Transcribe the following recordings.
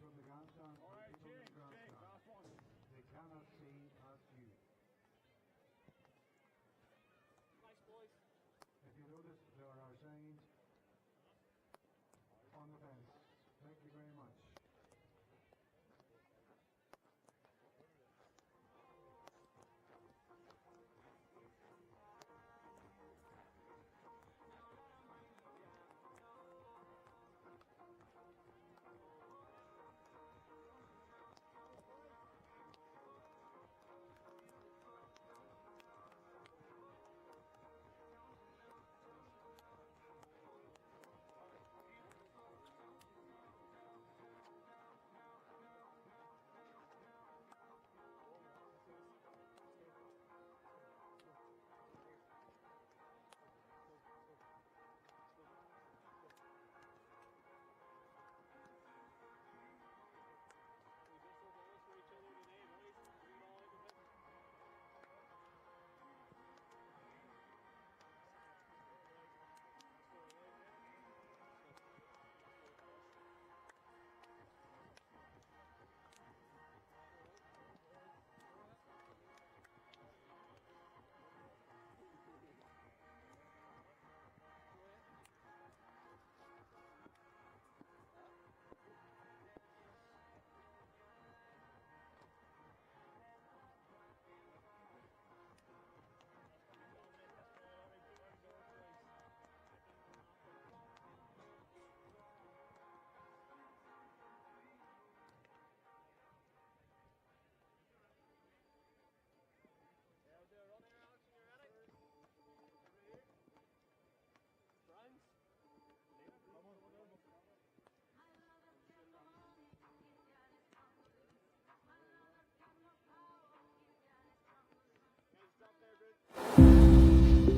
from the grandstand. They cannot see past you. If you notice, there are signs on the fence. Thank you very much.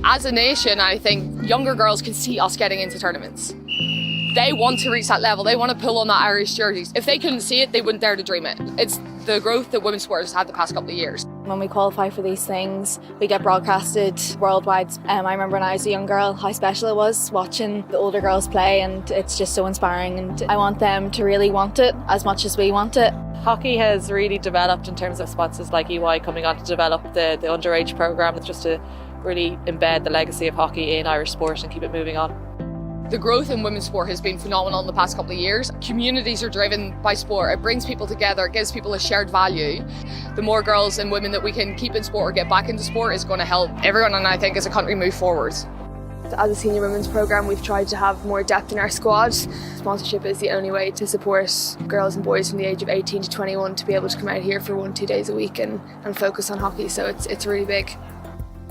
As a nation, I think younger girls can see us getting into tournaments. They want to reach that level. They want to pull on that Irish jerseys. If they couldn't see it, they wouldn't dare to dream it. It's the growth that women's sport has had the past couple of years. When we qualify for these things, we get broadcasted worldwide. I remember when I was a young girl, how special it was watching the older girls play, and it's just so inspiring, and I want them to really want it as much as we want it. Hockey has really developed in terms of sponsors like EY coming on to develop the underage programme. It's just to really embed the legacy of hockey in Irish sport and keep it moving on. The growth in women's sport has been phenomenal in the past couple of years. Communities are driven by sport. It brings people together. It gives people a shared value. The more girls and women that we can keep in sport or get back into sport is going to help everyone, and I think as a country move forward. As a senior women's programme, we've tried to have more depth in our squad. Sponsorship is the only way to support girls and boys from the age of 18 to 21 to be able to come out here for 1-2 days a week and focus on hockey, so it's really big.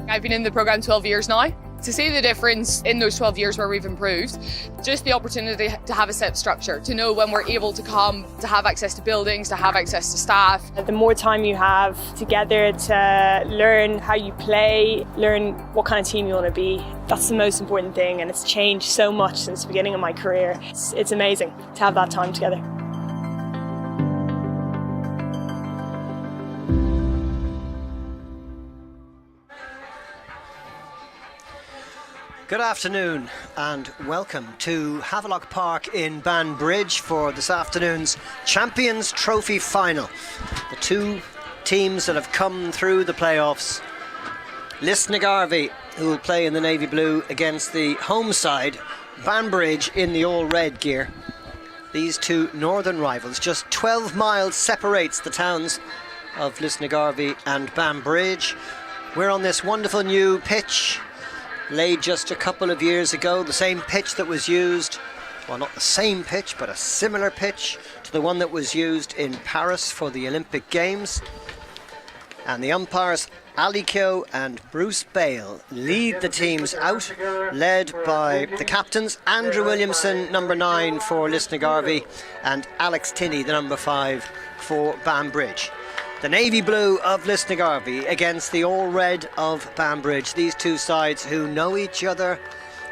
I've been in the programme 12 years now. To see the difference in those 12 years where we've improved, just the opportunity to have a set structure, to know when we're able to come, to have access to buildings, to have access to staff. The more time you have together to learn how you play, learn what kind of team you want to be, that's the most important thing, and it's changed so much since the beginning of my career. It's amazing to have that time together. Good afternoon and welcome to Havelock Park in Banbridge for this afternoon's Champions Trophy final. The two teams that have come through the playoffs, Lisnagarvey, who will play in the navy blue, against the home side, Banbridge, in the all red gear. These two northern rivals, just 12 miles separates the towns of Lisnagarvey and Banbridge. We're on this wonderful new pitch, laid just a couple of years ago, the same pitch that was used, well, not the same pitch, but a similar pitch to the one that was used in Paris for the Olympic Games. And the umpires, Ali Keogh and Bruce Bale, lead the teams out, led by the captains, Andrew Williamson, number 9 for Lisnagarvey, and Alex Tinney, the number 5 for Banbridge. The navy blue of Lisnagarvey against the all red of Banbridge. These two sides who know each other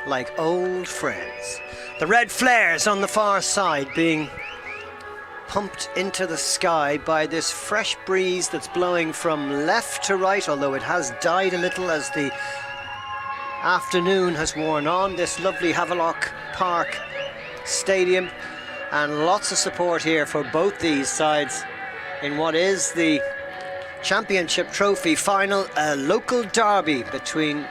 like old friends. The red flares on the far side being pumped into the sky by this fresh breeze that's blowing from left to right, although it has died a little as the afternoon has worn on. This lovely Havelock Park Stadium. and lots of support here for both these sides in what is the Championship Trophy final, a local derby between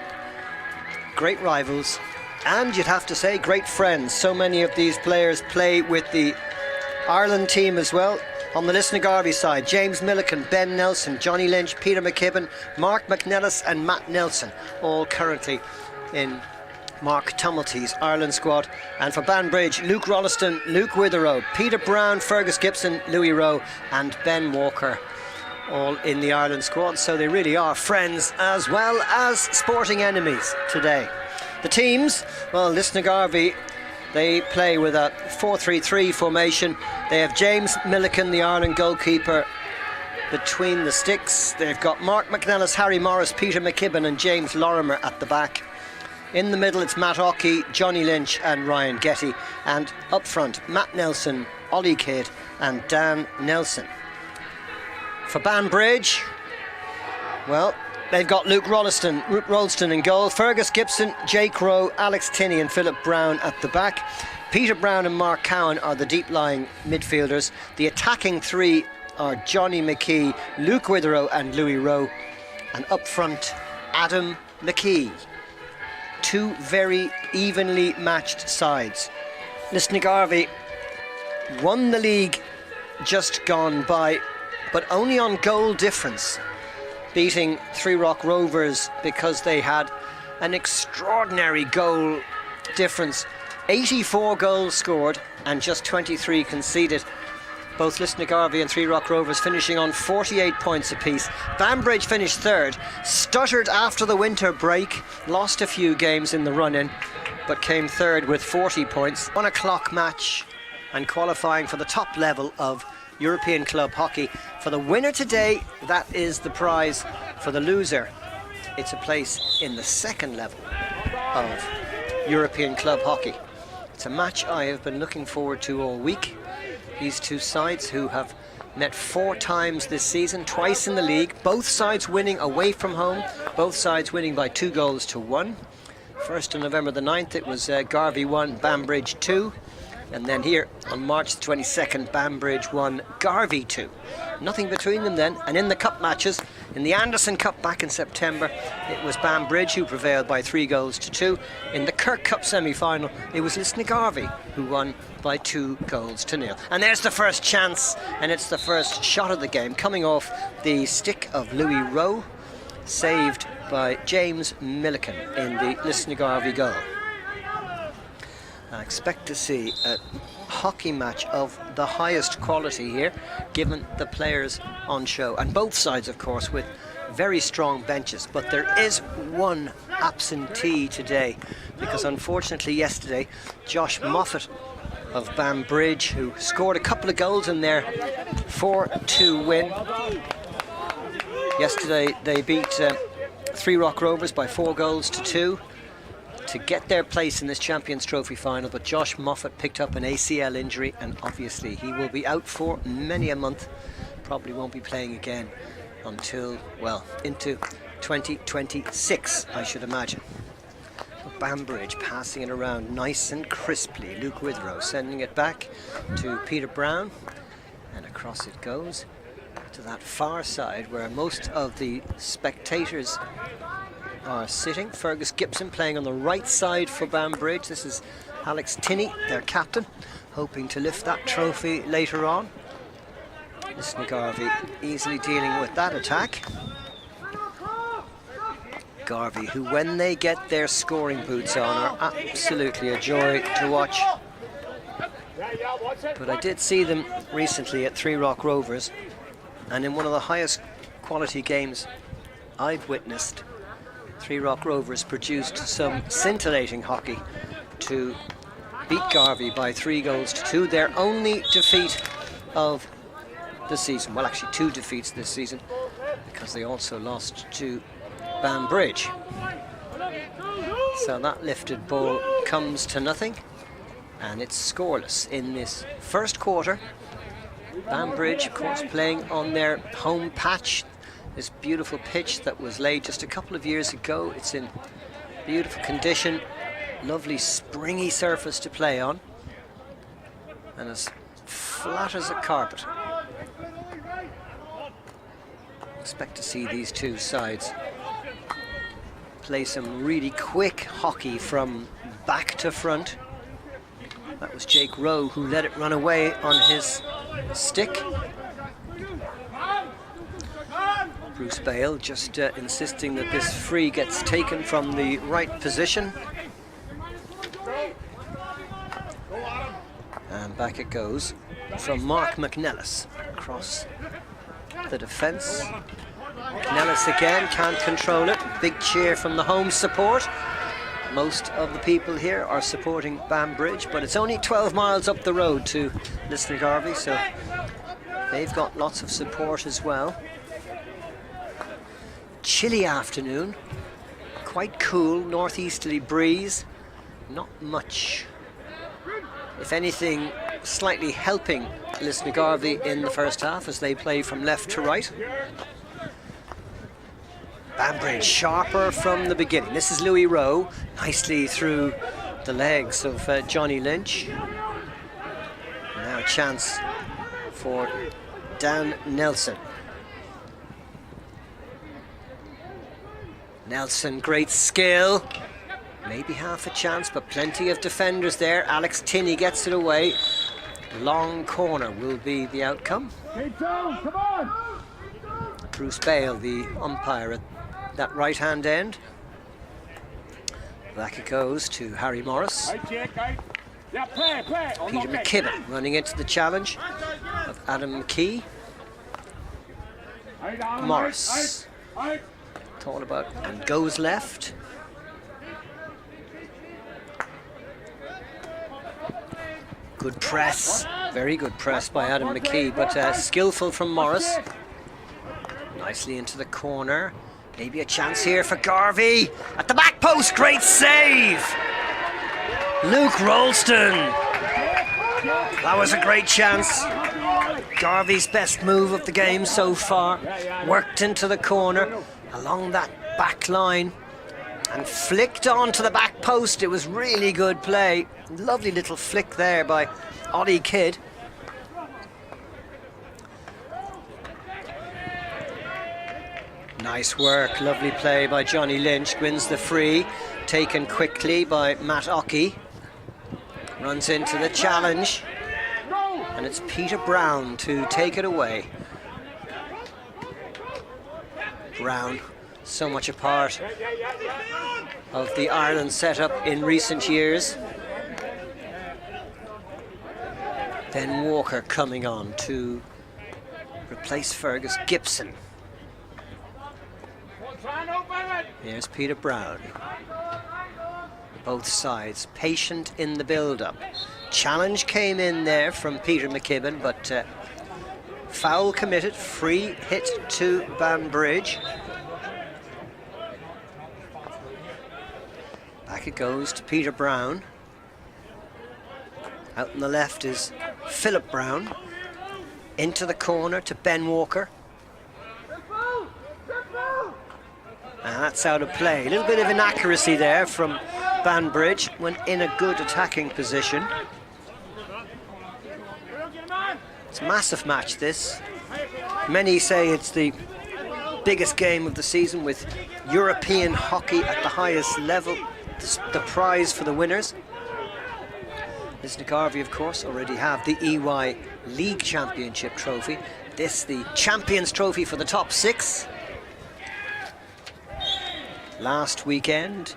great rivals and, you'd have to say, great friends. So many of these players play with the Ireland team as well. On the Lisnagarvey side, James Milliken, Ben Nelson, Johnny Lynch, Peter McKibben, Mark McNellis and Matt Nelson, all currently in Mark Tumulty's Ireland squad. And for Banbridge, Luke Rolliston, Luke Witherow, Peter Brown, Fergus Gibson, Louis Rowe and Ben Walker, all in the Ireland squad. So they really are friends as well as sporting enemies today. The teams, well, Lisnagarvey, they play with a 4-3-3 formation. They have James Milliken, the Ireland goalkeeper, between the sticks. They've got Mark McNellis, Harry Morris, Peter McKibben and James Lorimer at the back. In the middle it's Matt Ockey, Johnny Lynch and Ryan Getty. And up front, Matt Nelson, Ollie Kidd and Dan Nelson. For Banbridge, well, they've got Luke Rolston in goal, Fergus Gibson, Jake Rowe, Alex Tinney and Philip Brown at the back. Peter Brown and Mark Cowan are the deep-lying midfielders. The attacking three are Johnny McKee, Luke Witherow and Louis Rowe. And up front, Adam McKee. Two very evenly matched sides. Lisnagarvey won the league just gone by, but only on goal difference, beating Three Rock Rovers because they had an extraordinary goal difference. 84 goals scored and just 23 conceded. Both Lisnagarvey and Three Rock Rovers finishing on 48 points apiece. Banbridge finished third, stuttered after the winter break, lost a few games in the run-in, but came third with 40 points. 1 o'clock match and qualifying for the top level of European club hockey. For the winner today, that is the prize. For the loser, it's a place in the second level of European club hockey. It's a match I have been looking forward to all week. These two sides who have met 4 times this season, twice in the league, both sides winning away from home, both sides winning by 2-1. First on November the 9th, it was Garvey 1, Banbridge 2. And then here on March the 22nd, Banbridge 1, Garvey 2. Nothing between them then. And in the cup matches, in the Anderson Cup back in September, it was Banbridge who prevailed by 3-2. In the Kirk Cup semi-final, it was Lisnagarvey who won by 2-0. And there's the first chance, and it's the first shot of the game, coming off the stick of Louis Rowe, saved by James Milliken in the Lisnagarvey goal. I expect to see a hockey match of the highest quality here, given the players on show. And both sides, of course, with very strong benches. But there is one absentee today, because unfortunately yesterday, Josh Moffat of Banbridge, who scored a couple of goals in their 4-2 win. Yesterday they beat Three Rock Rovers by 4-2 to get their place in this Champions Trophy final, but Josh Moffat picked up an ACL injury and obviously he will be out for many a month. Probably won't be playing again until, well, into 2026, I should imagine. But Banbridge passing it around nice and crisply. Luke Witherow sending it back to Peter Brown, and across it goes to that far side where most of the spectators are sitting. Fergus Gibson playing on the right side for Banbridge. This is Alex Tinney, their captain, hoping to lift that trophy later on. Lisnagarvey easily dealing with that attack. Garvey, who when they get their scoring boots on are absolutely a joy to watch. But I did see them recently at Three Rock Rovers, and in one of the highest quality games I've witnessed, Three Rock Rovers produced some scintillating hockey to beat Garvey by 3-2. Their only defeat of the season. Well, actually 2 defeats this season, because they also lost to Banbridge. So that lifted ball comes to nothing, and it's scoreless in this first quarter. Banbridge, of course, playing on their home patch. This beautiful pitch that was laid just a couple of years ago. It's in beautiful condition, lovely springy surface to play on. and as flat as a carpet. Expect to see these two sides play some really quick hockey from back to front. That was Jake Rowe who let it run away on his stick. Bruce Bale just insisting that this free gets taken from the right position. And back it goes from Mark McNellis across the defence. McNellis again, can't control it. Big cheer from the home support. Most of the people here are supporting Banbridge, but it's only 12 miles up the road to Lisnagarvey, so they've got lots of support as well. Chilly afternoon, quite cool, northeasterly breeze, not much. If anything, slightly helping Lisnagarvey in the first half as they play from left to right. Banbridge sharper from the beginning. This is Louis Rowe, nicely through the legs of Johnny Lynch. Now a chance for Dan Nelson. Nelson, great skill. Maybe half a chance, but plenty of defenders there. Alex Tinney gets it away. Long corner will be the outcome. Come on! Bruce Bale, the umpire at that right-hand end. Back it goes to Harry Morris. Peter McKibben running into the challenge of Adam McKee. Morris thought about and goes left. Good press, very good press by Adam McKee, but skillful from Morris. Nicely into the corner. Maybe a chance here for Garvey. At the back post, great save! Luke Ralston. That was a great chance. Garvey's best move of the game so far. Worked into the corner, along that back line, and flicked on to the back post. It was really good play. Lovely little flick there by Ollie Kidd. Nice work, lovely play by Johnny Lynch. Wins the free, taken quickly by Matt Ockey. Runs into the challenge, and it's Peter Brown to take it away. Brown, so much a part of the Ireland setup in recent years. Ben Walker coming on to replace Fergus Gibson. Here's Peter Brown. Both sides patient in the build-up. Challenge came in there from Peter McKibben, but foul committed, free hit to Banbridge. Back it goes to Peter Brown. Out on the left is Philip Brown. Into the corner to Ben Walker. And that's out of play. A little bit of inaccuracy there from Banbridge when in a good attacking position. It's a massive match, this. Many say it's the biggest game of the season, with European hockey at the highest level, the prize for the winners. Lisnagarvey, of course, already have the EY League Championship trophy. This, the Champions Trophy for the top six. Last weekend,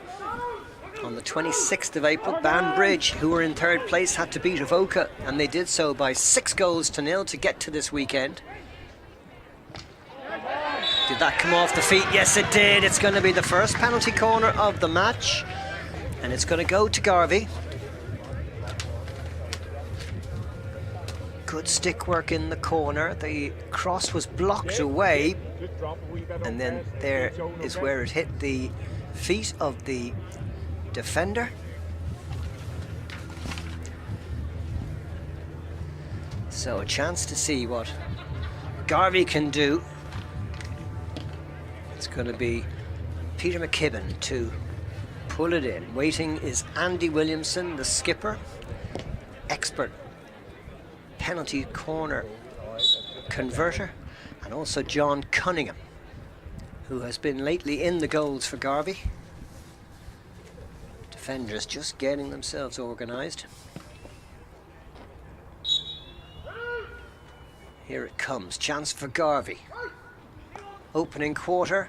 on the 26th of April, Banbridge, who were in third place, had to beat Avoca, and they did so by 6-0 to get to this weekend. Did that come off the feet? Yes, it did. It's going to be the first penalty corner of the match, and it's going to go to Garvey. Good stick work in the corner. The cross was blocked away, and then there is where it hit the feet of the defender. So a chance to see what Garvey can do. It's going to be Peter McKibben to pull it in. Waiting is Andy Williamson, the skipper, expert penalty corner converter, and also John Cunningham, who has been lately in the goals for Garvey. Defenders just getting themselves organised. Here it comes, chance for Garvey. Opening quarter,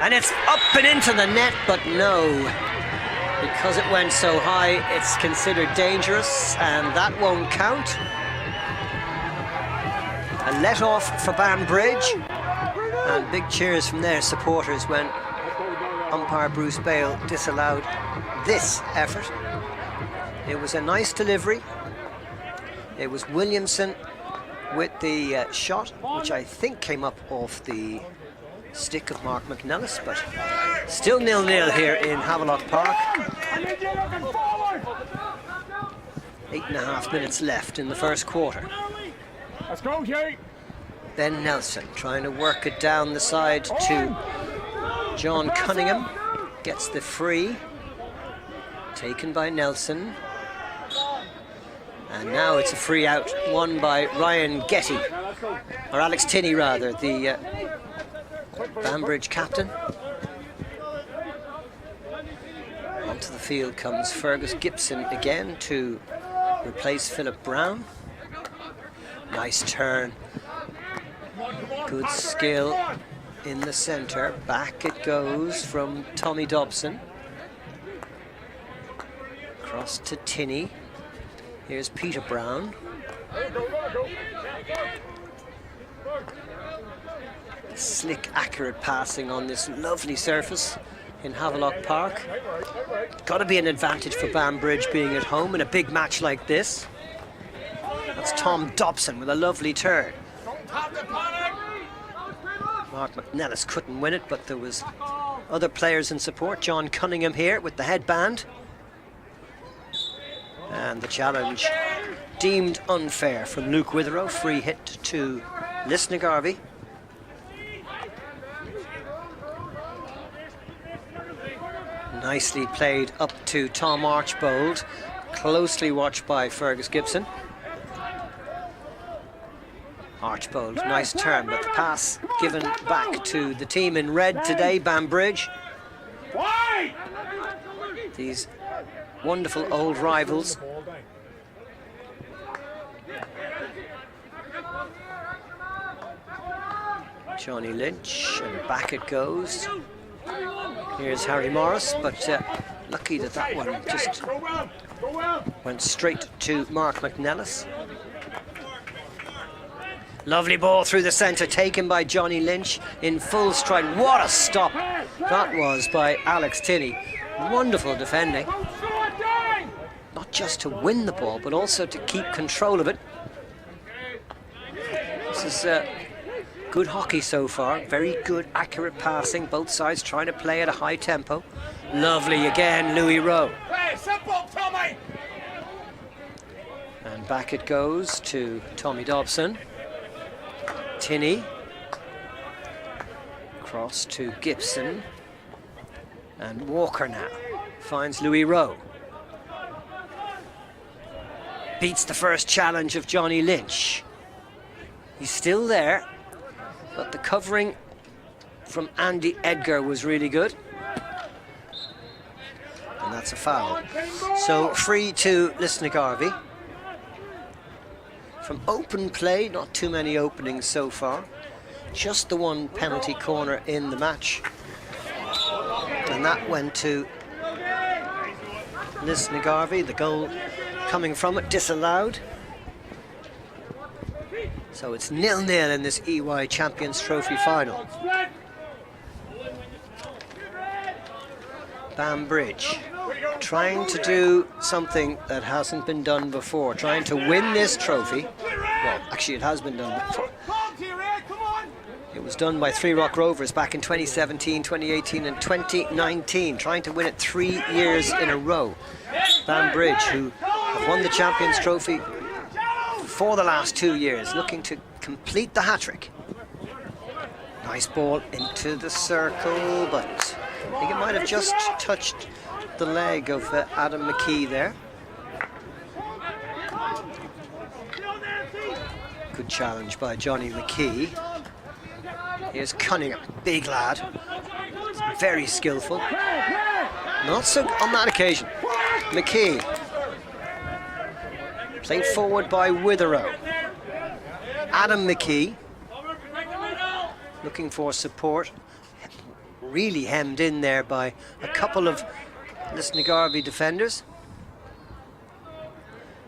and it's up and into the net, but no. Because it went so high, it's considered dangerous, and that won't count. A let-off for Banbridge, and big cheers from their supporters when umpire Bruce Bale disallowed this effort. It was a nice delivery. It was Williamson with the shot, which I think came up off the stick of Mark McNellis, but still 0-0 here in Havelock Park. 8.5 minutes left in the first quarter. Let's go, Jay. Ben Nelson trying to work it down the side to John Cunningham. Gets the free. Taken by Nelson. And now it's a free out, won by Ryan Getty, or Alex Tinney rather, the Banbridge captain. Onto the field comes Fergus Gibson again to replace Philip Brown. Nice turn. Good skill in the centre. Back it goes from Tommy Dobson. Across to Tinney. Here's Peter Brown. Slick, accurate passing on this lovely surface in Havelock Park. Got to be an advantage for Banbridge being at home in a big match like this. That's Tom Dobson with a lovely turn. Mark McNellis couldn't win it, but there was other players in support. John Cunningham here with the headband. And the challenge deemed unfair from Luke Witherow. Free hit to Lisnagarvey. Nicely played up to Tom Archbold. Closely watched by Fergus Gibson. Archbold, nice turn, but the pass given back to the team in red today, Banbridge. These wonderful old rivals. Johnny Lynch, and back it goes. Here's Harry Morris, but lucky that that one just went straight to Mark McNellis. Lovely ball through the centre, taken by Johnny Lynch in full stride. What a stop that was by Alex Tinney. Wonderful defending. Not just to win the ball, but also to keep control of it. This is good hockey so far. Very good, accurate passing. Both sides trying to play at a high tempo. Lovely again, Louis Rowe. And back it goes to Tommy Dobson. Tinney. Cross to Gibson. And Walker now finds Louis Rowe. Beats the first challenge of Johnny Lynch. He's still there, but the covering from Andy Edgar was really good. And that's a foul. So free to Lisnagarvey. From open play, not too many openings so far. Just the one penalty corner in the match. And that went to Lisnagarvey. The goal coming from it disallowed. So it's 0-0 in this EY Champions Trophy final. Banbridge trying to do something that hasn't been done before, trying to win this trophy. Well, actually it has been done before. It was done by Three Rock Rovers back in 2017, 2018 and 2019, trying to win it 3 years in a row. Banbridge, who have won the Champions Trophy for the last 2 years, looking to complete the hat-trick. Nice ball into the circle, but I think it might have just touched the leg of Adam McKee there. challenge by Johnny McKee. Here's Cunningham, big lad, very skillful. Not so on that occasion. McKee, played forward by Witherow. Adam McKee, looking for support. Really hemmed in there by a couple of Lisnagarvey defenders.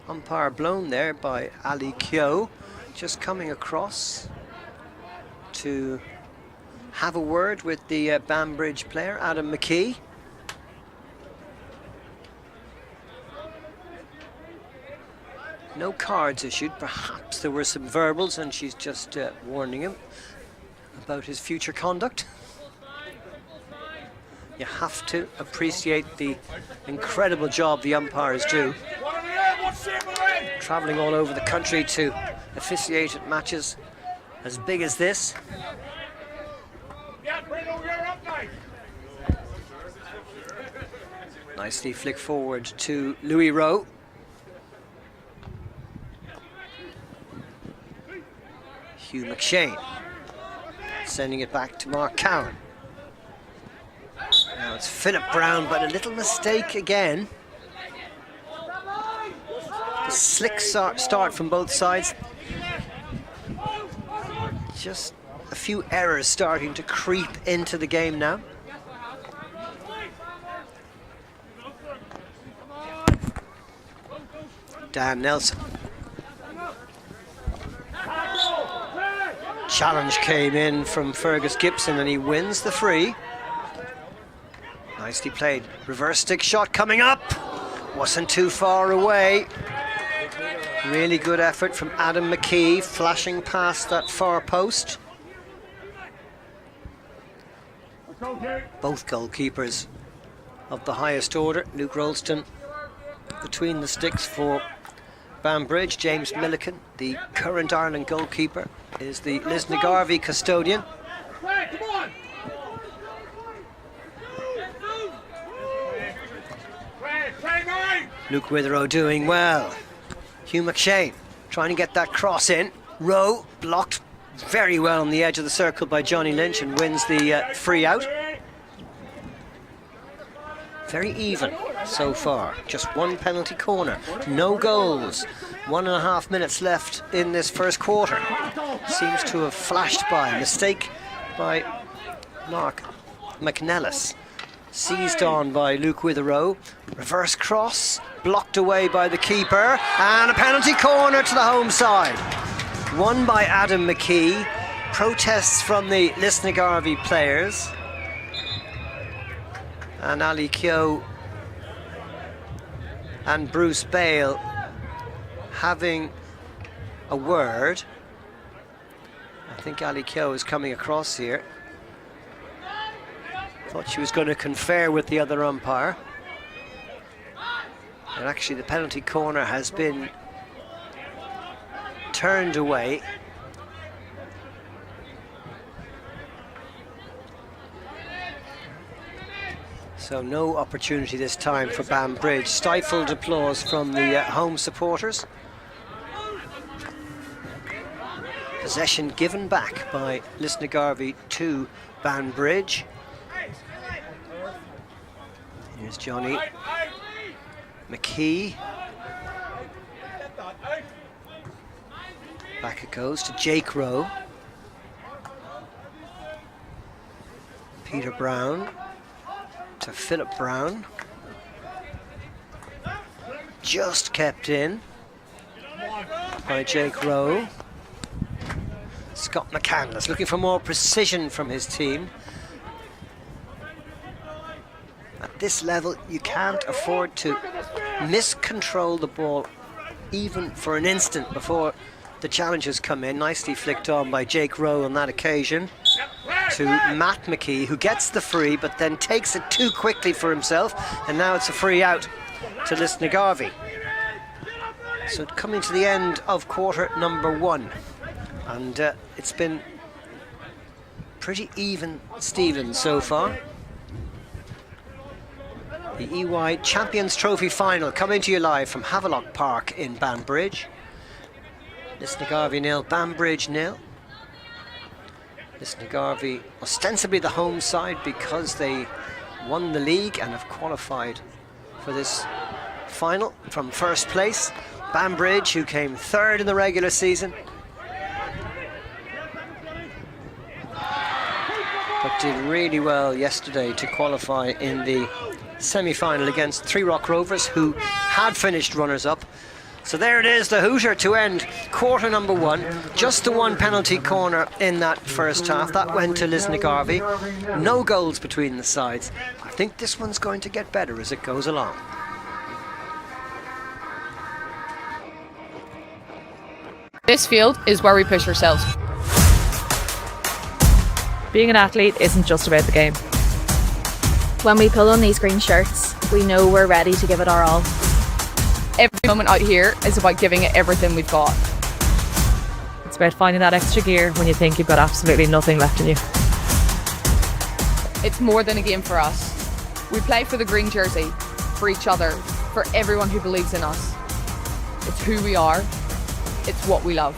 Umpire blown there by Ali Kyo, just coming across to have a word with the Banbridge player, Adam McKee. No cards issued, perhaps there were some verbals and she's just warning him about his future conduct. You have to appreciate the incredible job the umpires do, travelling all over the country to officiate at matches as big as this. Nicely flick forward to Louis Rowe. Hugh McShane sending it back to Mark Cowan. Now it's Philip Brown, but a little mistake again. The slick start from both sides. Just a few errors starting to creep into the game now. Dan Nelson. Challenge came in from Fergus Gibson and he wins the free. Nicely played. Reverse stick shot coming up. Wasn't too far away. Really good effort from Adam McKee, flashing past that far post. Both goalkeepers of the highest order. Luke Rolston between the sticks for Banbridge. James Milliken, the current Ireland goalkeeper, is the Lisnagarvey custodian. Luke Witherow doing well. Hugh McShane trying to get that cross in. Rowe blocked very well on the edge of the circle by Johnny Lynch and wins the free out. Very even so far. Just one penalty corner. No goals. 1.5 minutes left in this first quarter. Seems to have flashed by. Mistake by Mark McNellis. Seized on by Luke Witherow. Reverse cross. Blocked away by the keeper. And a penalty corner to the home side. Won by Adam McKee. Protests from the Lisnagarvey players. And Ali Kyo and Bruce Bale having a word. I think Ali Kyo is coming across here. Thought she was going to confer with the other umpire. And actually the penalty corner has been turned away. So no opportunity this time for Banbridge. Stifled applause from the home supporters. Possession given back by Lisnagarvey to Banbridge. Here's Johnny McKee. Back it goes to Jake Rowe. Peter Brown to Philip Brown. Just kept in by Jake Rowe. Scott McCandless looking for more precision from his team. At this level, you can't afford to miscontrol the ball even for an instant before the challenges come in. Nicely flicked on by Jake Rowe on that occasion to Matt McKee, who gets the free but then takes it too quickly for himself, and now it's a free out to Lisnagarvey. So coming to the end of quarter number 1, and it's been pretty even Steven so far. The EY Champions Trophy final coming to you live from Havelock Park in Banbridge. Lisnagarvey 0, Banbridge 0. Lisnagarvey ostensibly the home side because they won the league and have qualified for this final from first place. Banbridge, who came third in the regular season, but did really well yesterday to qualify in the semi-final against Three Rock Rovers, who had finished runners-up. So there it is, the hooter to end quarter number 1. Just the one penalty corner in that first half. That went to Lisnagarvey. No goals between the sides. I think this one's going to get better as it goes along. This field is where we push ourselves. Being an athlete isn't just about the game. When we pull on these green shirts, we know we're ready to give it our all. Every moment out here is about giving it everything we've got. It's about finding that extra gear when you think you've got absolutely nothing left in you. It's more than a game for us. We play for the green jersey, for each other, for everyone who believes in us. It's who we are. It's what we love.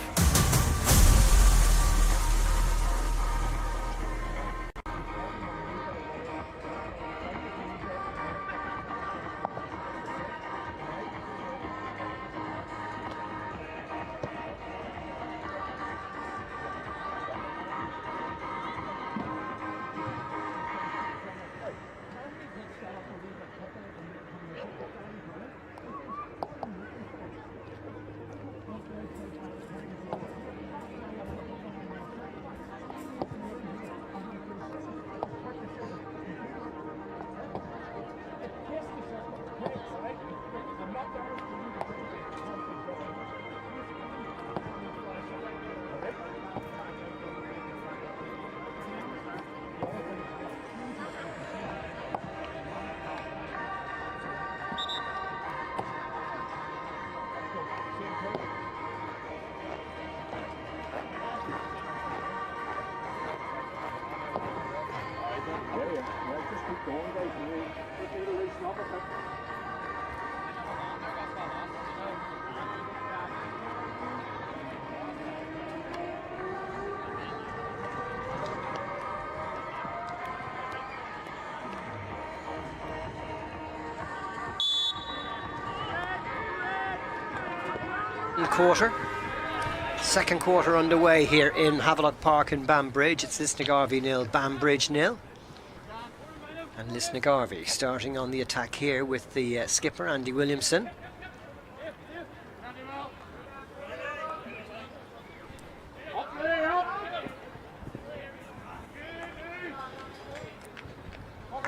Quarter. Second quarter underway here in Havelock Park in Banbridge. It's Lisnagarvey 0, Banbridge 0. And Lisnagarvey starting on the attack here with the skipper Andy Williamson.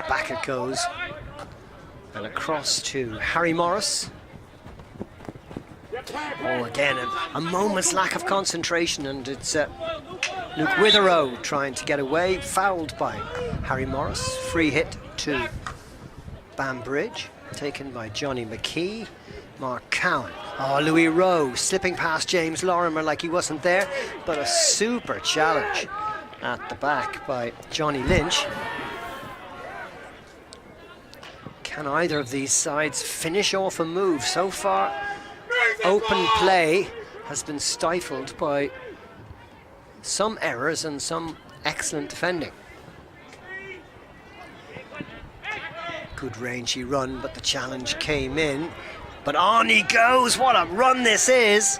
Back it goes. And across to Harry Morris. Oh, again, a moment's lack of concentration, and it's Luke Witherow trying to get away, fouled by Harry Morris. Free hit to Banbridge, taken by Johnny McKee. Mark Cowan. Oh, Louis Rowe slipping past James Lorimer like he wasn't there, but a super challenge at the back by Johnny Lynch. Can either of these sides finish off a move? So far, open play has been stifled by some errors and some excellent defending. Good rangy run, but the challenge came in. But on he goes, what a run this is!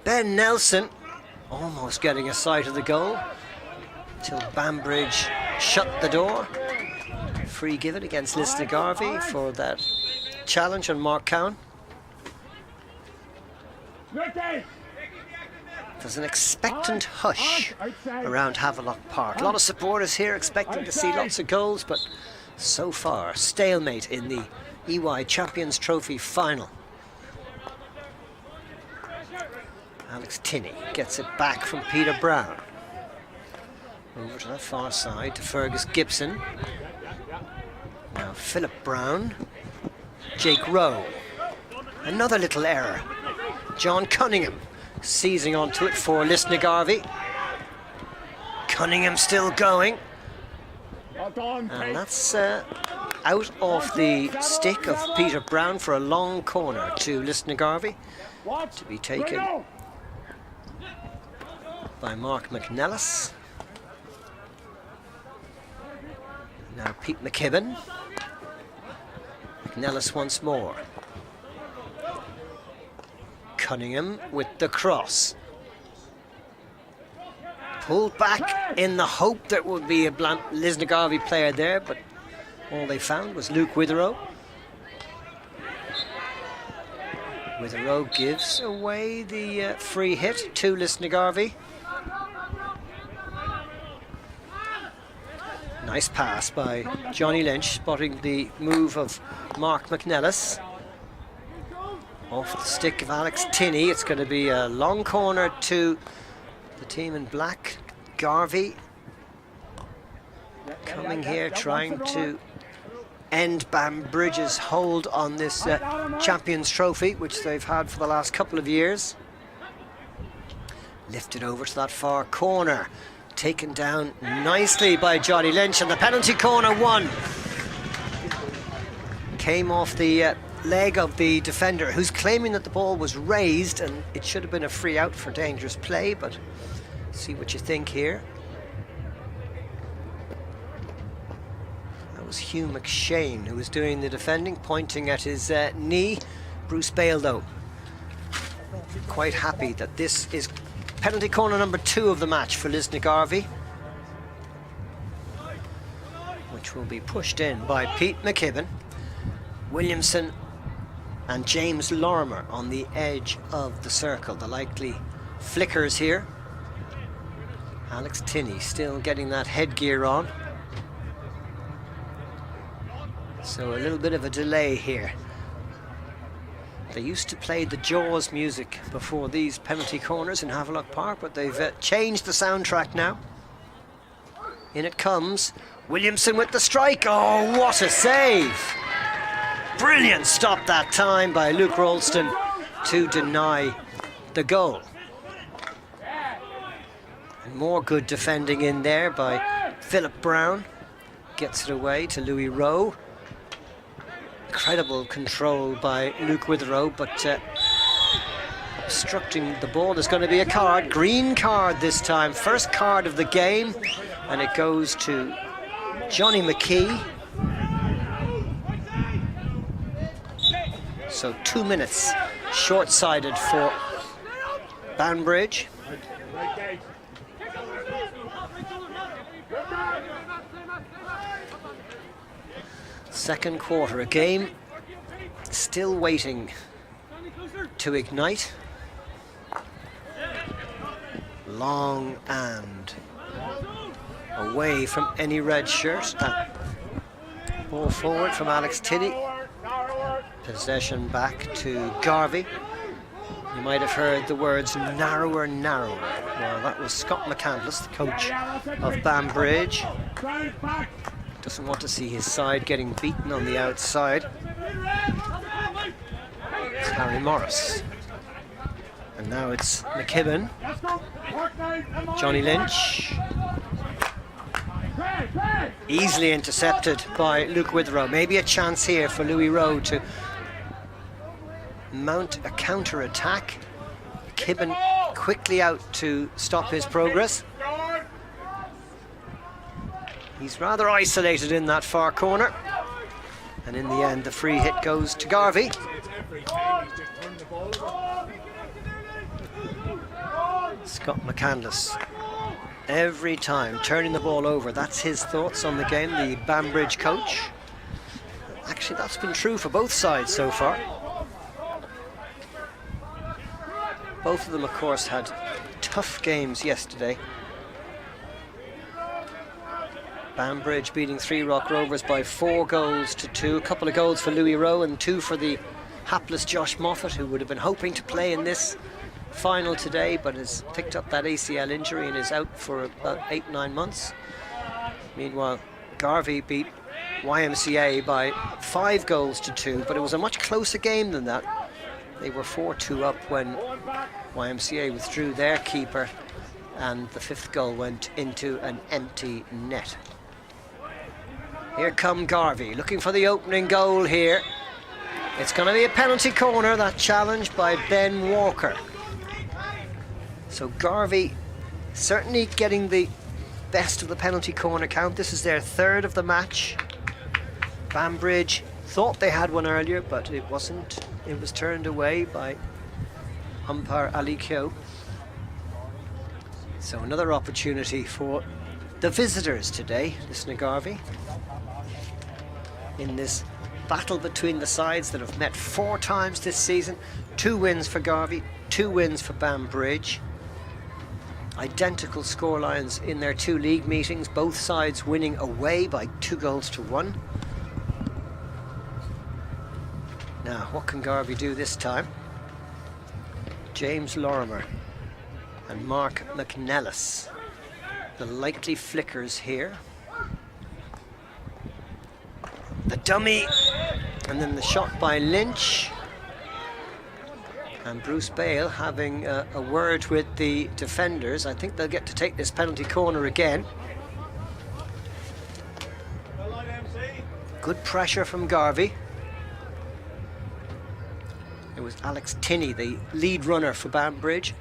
Ben Nelson almost getting a sight of the goal till Banbridge shut the door. Free given against Lisnagarvey for that challenge on Mark Cowan. There's an expectant hush around Havelock Park. A lot of supporters here expecting to see lots of goals, but so far, stalemate in the EY Champions Trophy final. Alex Tinney gets it back from Peter Brown. Over to the far side to Fergus Gibson. Now Philip Brown. Jake Rowe. Another little error. John Cunningham seizing onto it for Lisnagarvey. Cunningham still going. And that's out of the stick of Peter Brown for a long corner to Lisnagarvey to be taken by Mark McNellis. Now Pete McKibben. McNellis once more. Cunningham with the cross. Pulled back in the hope there would be a Lisnagarvey player there, but all they found was Luke Witherow. Witherow gives away the free hit to Lisnagarvey. Nice pass by Johnny Lynch, spotting the move of Mark McNellis. Off the stick of Alex Tinney. It's going to be a long corner to the team in black. Garvey coming here, trying to end Banbridge's hold on this Champions Trophy, which they've had for the last couple of years. Lifted over to that far corner. Taken down nicely by Johnny Lynch, and the penalty corner won. Came off the leg of the defender, who's claiming that the ball was raised and it should have been a free out for dangerous play, but see what you think here. That was Hugh McShane who was doing the defending, pointing at his knee. Bruce Bale, though, quite happy that this is penalty corner number 2 of the match for Lisnagarvey, which will be pushed in by Pete McKibben. Williamson and James Lorimer on the edge of the circle, the likely flickers here. Alex Tinney still getting that headgear on. So a little bit of a delay here. They used to play the Jaws music before these penalty corners in Havelock Park, but they've changed the soundtrack now. In it comes Williamson with the strike. Oh, what a save! Brilliant stop that time by Luke Ralston to deny the goal. And more good defending in there by Philip Brown. Gets it away to Louis Rowe. Incredible control by Luke Witherow, but obstructing the ball. There's going to be a card, green card this time, first card of the game, and it goes to Johnny McKee. So 2 minutes short-sided for Banbridge. Second quarter, a game still waiting to ignite. Long and away from any red shirt. Ball forward from Alex Tinney. Possession back to Garvey. You might have heard the words narrower, narrower. Well, that was Scott McCandless, the coach of Banbridge. Doesn't want to see his side getting beaten on the outside. It's Harry Morris. And now it's McKibben. Johnny Lynch. Easily intercepted by Luke Witherow. Maybe a chance here for Louis Rowe to mount a counter-attack. McKibben quickly out to stop his progress. He's rather isolated in that far corner. And in the end, the free hit goes to Garvey. Scott McCandless, every time turning the ball over. That's his thoughts on the game, the Banbridge coach. Actually, that's been true for both sides so far. Both of them, of course, had tough games yesterday. Banbridge beating Three Rock Rovers by 4-2. A couple of goals for Louis Rowe and 2 for the hapless Josh Moffat, who would have been hoping to play in this final today, but has picked up that ACL injury and is out for about 8-9 months. Meanwhile, Garvey beat YMCA by 5-2, but it was a much closer game than that. They were 4-2 up when YMCA withdrew their keeper, and the 5th goal went into an empty net. Here come Garvey, looking for the opening goal here. It's going to be a penalty corner, that challenge by Ben Walker. So Garvey certainly getting the best of the penalty corner count. This is their third of the match. Banbridge thought they had one earlier, but it wasn't. It was turned away by umpire Ali Kyo. So another opportunity for the visitors today, Lisnagarvey, in this battle between the sides that have met 4 times this season. 2 wins for Garvey, 2 wins for Banbridge. Identical scorelines in their 2 league meetings, both sides winning away by 2-1. Now, what can Garvey do this time? James Lorimer and Mark McNellis, the likely flickers here. The dummy, and then the shot by Lynch. And Bruce Bale having a word with the defenders. I think they'll get to take this penalty corner again. Good pressure from Garvey. It was Alex Tinney, the lead runner for Banbridge,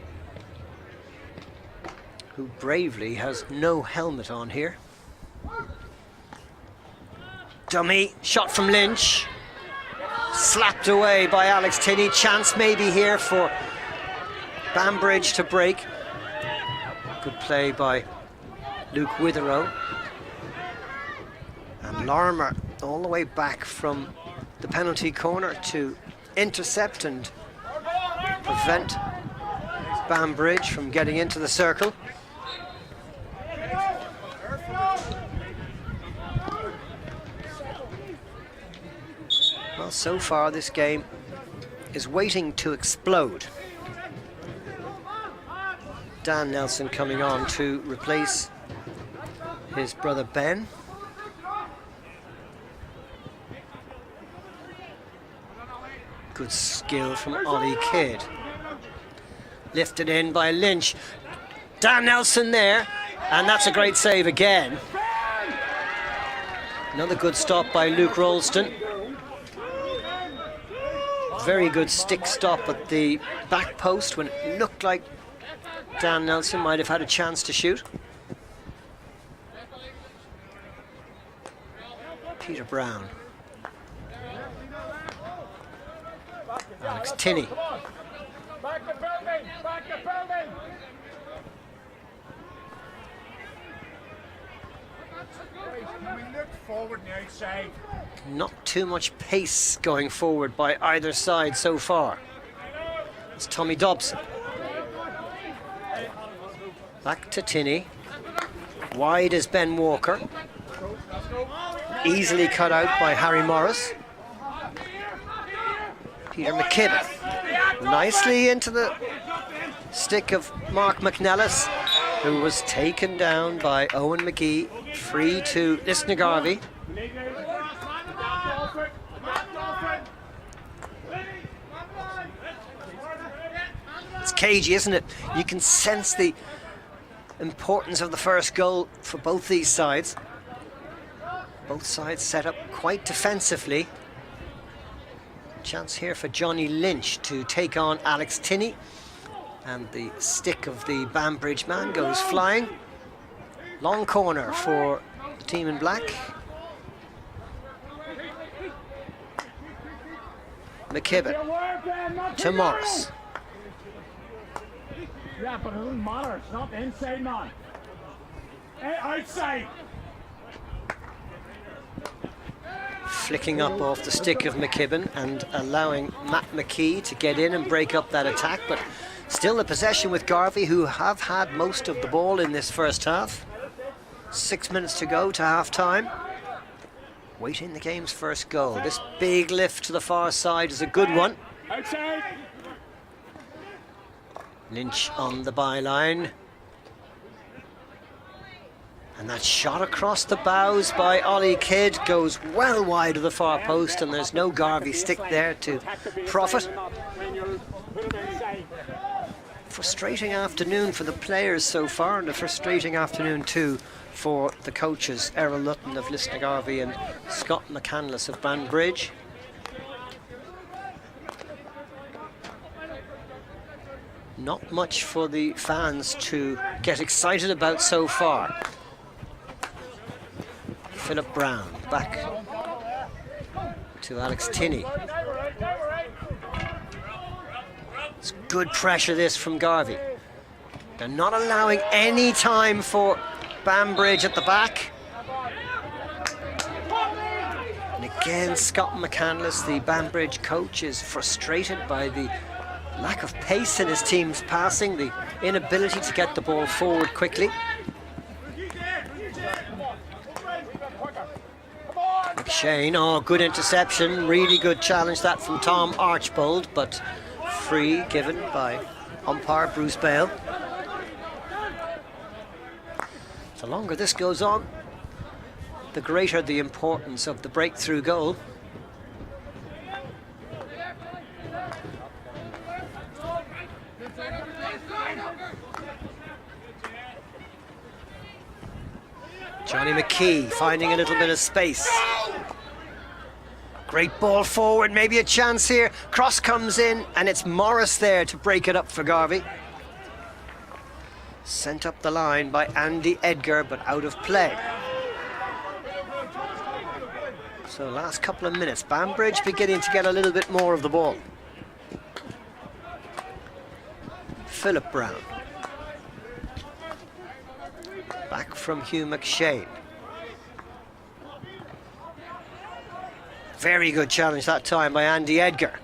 who bravely has no helmet on here. Dummy, shot from Lynch. Slapped away by Alex Tinney. Chance maybe here for Banbridge to break. Good play by Luke Witherow. And Lorimer all the way back from the penalty corner to intercept and prevent Banbridge from getting into the circle. Well, so far this game is waiting to explode. Dan Nelson coming on to replace his brother Ben. Good skill from Ollie Kidd. Lifted in by Lynch. Dan Nelson there, and that's a great save again. Another good stop by Luke Rolston. Very good stick stop at the back post when it looked like Dan Nelson might have had a chance to shoot. Peter Brown. Alex Tinney. Back the building! Back the building! Can we look forward now, outside? Not too much pace going forward by either side so far. It's Tommy Dobson. Back to Tinney. Wide is Ben Walker. Easily cut out by Harry Morris. Peter McKibben. Nicely into the stick of Mark McNellis, who was taken down by Owen McGee. Free to Lisnagarvey. It's cagey, isn't it? You can sense the importance of the first goal for both these sides. Both sides set up quite defensively. Chance here for Johnny Lynch to take on Alex Tinney. And the stick of the Banbridge man goes flying. Long corner for the team in black. McKibben to Morris. Yeah, but it doesn't matter. It's not the inside man. Outside. Flicking up off the stick of McKibben and allowing Matt McKee to get in and break up that attack, but still the possession with Garvey, who have had most of the ball in this first half. 6 minutes to go to half time. Waiting the game's first goal. This big lift to the far side is a good one. Outside. Lynch on the byline. And that shot across the bows by Ollie Kidd goes well wide of the far post, and there's no Garvey stick there to profit. Frustrating afternoon for the players so far, and a frustrating afternoon too for the coaches, Errol Lutton of Lisnagarvey and Scott McCandless of Not much for the fans to get excited about so far. Philip Brown back to Alex Tinney. It's good pressure this from Garvey. They're not allowing any time for Banbridge at the back. And again, Scott McCandless, the Banbridge coach, is frustrated by the lack of pace in his team's passing, the inability to get the ball forward quickly. McShane, oh, good interception, really good challenge that from Tom Archbold, but free given by umpire Bruce Bale. The longer this goes on, the greater the importance of the breakthrough goal. Johnny McKee finding a little bit of space. Great ball forward, maybe a chance here. Cross comes in, and it's Morris there to break it up for Garvey. Sent up the line by Andy Edgar, but out of play. So last couple of minutes, Banbridge beginning to get a little bit more of the ball. Philip Brown. Back from Hugh McShane. Very good challenge that time by Andy Edgar.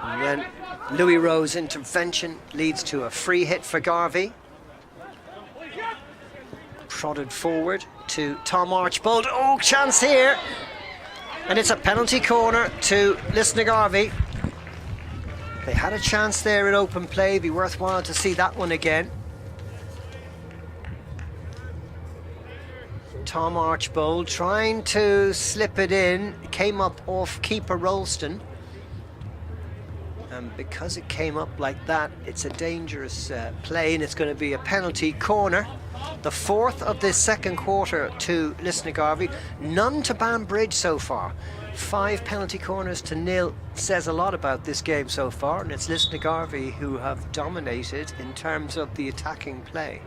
And then Louis Rowe's intervention leads to a free hit for Garvey. Prodded forward to Tom Archbold. Oh, chance here. And it's a penalty corner to Lisnagarvey. They had a chance there in open play. It'd be worthwhile to see that one again. Tom Archbold trying to slip it in. It came up off keeper Rolston. And because it came up like that, it's a dangerous play, and it's going to be a penalty corner. The fourth of this second quarter to Lisnagarvey. None to Banbridge so far. 5 penalty corners to 0 says a lot about this game so far, and it's Lisnagarvey who have dominated in terms of the attacking play.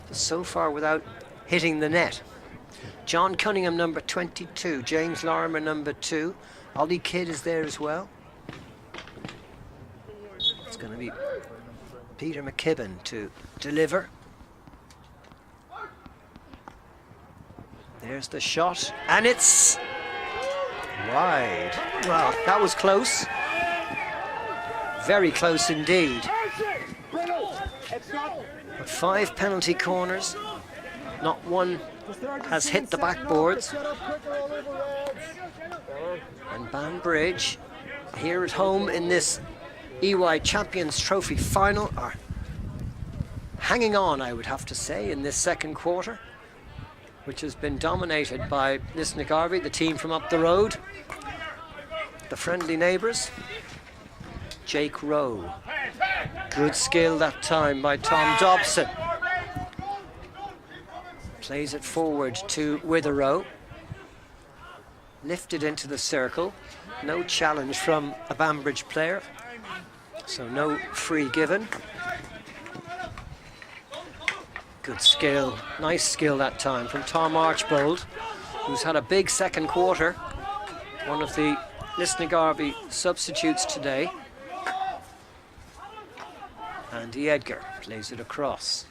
But so far without hitting the net. John Cunningham, number 22. James Lorimer, number 2. Ollie Kidd is there as well. It's going to be Peter McKibben to deliver. There's the shot, and it's wide. Well, that was close. Very close indeed. But 5 penalty corners. Not one has hit the backboards. And Banbridge, here at home in this EY Champions Trophy final, are hanging on, I would have to say, in this second quarter, which has been dominated by Lisnagarvey, the team from up the road, the friendly neighbours. Jake Rowe. Good skill that time by Tom Dobson. Plays it forward to Witherow. Lifted into the circle. No challenge from a Banbridge player, so no free given. Good skill, nice skill that time from Tom Archbold, who's had a big second quarter. One of the Lisnagarvey substitutes today. Andy Edgar plays it across.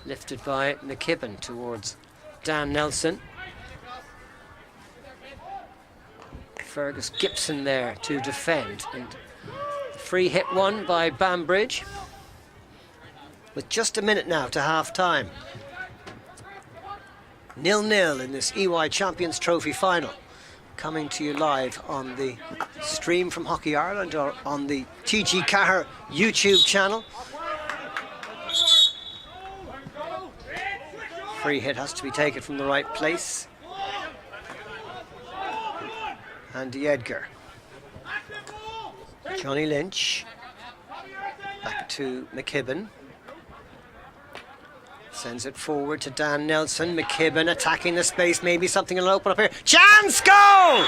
Lifted by McKibben towards Dan Nelson. Fergus Gibson there to defend. And free hit one by Banbridge. With just a minute now to half time. 0-0 in this EY Champions Trophy final. Coming to you live on the stream from Hockey Ireland or on the TG4 YouTube channel. Free hit has to be taken from the right place. Andy Edgar. Johnny Lynch. Back to McKibben. Sends it forward to Dan Nelson. McKibben attacking the space. Maybe something will open up here. Chance goal!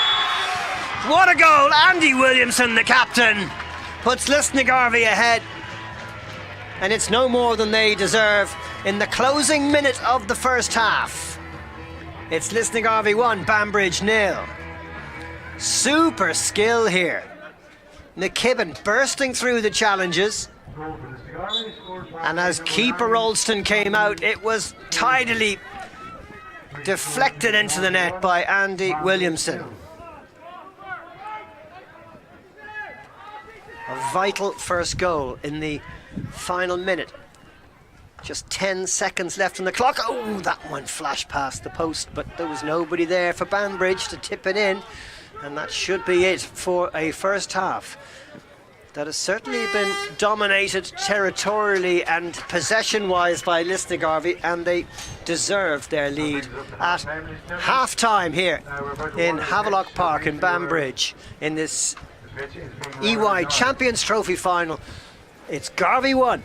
What a goal! Andy Williamson, the captain, puts Lisnagarvey ahead. And it's no more than they deserve in the closing minute of the first half. It's Lisnagarvey 1, Banbridge 0. Super skill here. McKibben bursting through the challenges. And as keeper Ralston came out, it was tidily deflected into the net by Andy Williamson. A vital first goal in the final minute. Just 10 seconds left on the clock. Oh, that one flashed past the post, but there was nobody there for Banbridge to tip it in. And that should be it for a first half that has certainly been dominated territorially and possession-wise by Lisnagarvey, and they deserved their lead at half-time here in Havelock Park in Banbridge in this EY Champions Trophy final. It's Garvey 1,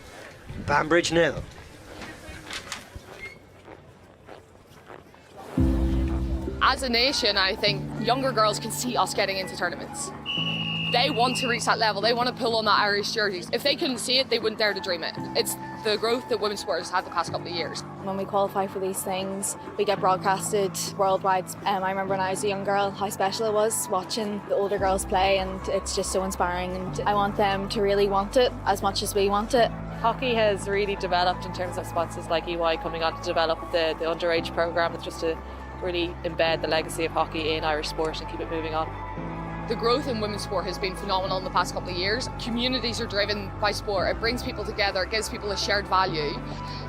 Banbridge 0. As a nation, I think younger girls can see us getting into tournaments. They want to reach that level. They want to pull on that Irish jerseys. If they couldn't see it, they wouldn't dare to dream it. It's the growth that women's sport has had the past couple of years. When we qualify for these things, we get broadcasted worldwide. I remember when I was a young girl, how special it was watching the older girls play, and it's just so inspiring. And I want them to really want it as much as we want it. Hockey has really developed in terms of sponsors like EY coming on to develop the underage programme, just to really embed the legacy of hockey in Irish sport and keep it moving on. The growth in women's sport has been phenomenal in the past couple of years. Communities are driven by sport. It brings people together, it gives people a shared value.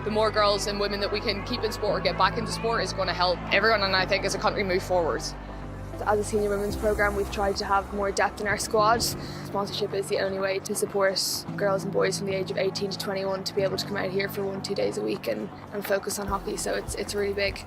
The more girls and women that we can keep in sport or get back into sport is going to help everyone, and I think as a country move forward. As a senior women's programme, we've tried to have more depth in our squad. Sponsorship is the only way to support girls and boys from the age of 18 to 21 to be able to come out here for 1-2 days a week and focus on hockey, so it's really big.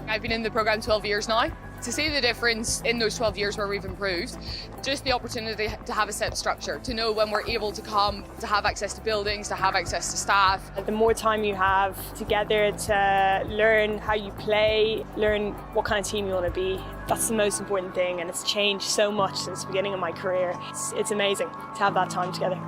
I've been in the programme 12 years now. To see the difference in those 12 years where we've improved, just the opportunity to have a set structure, to know when we're able to come, to have access to buildings, to have access to staff. The more time you have together to learn how you play, learn what kind of team you want to be, that's the most important thing, and it's changed so much since the beginning of my career. It's amazing to have that time together.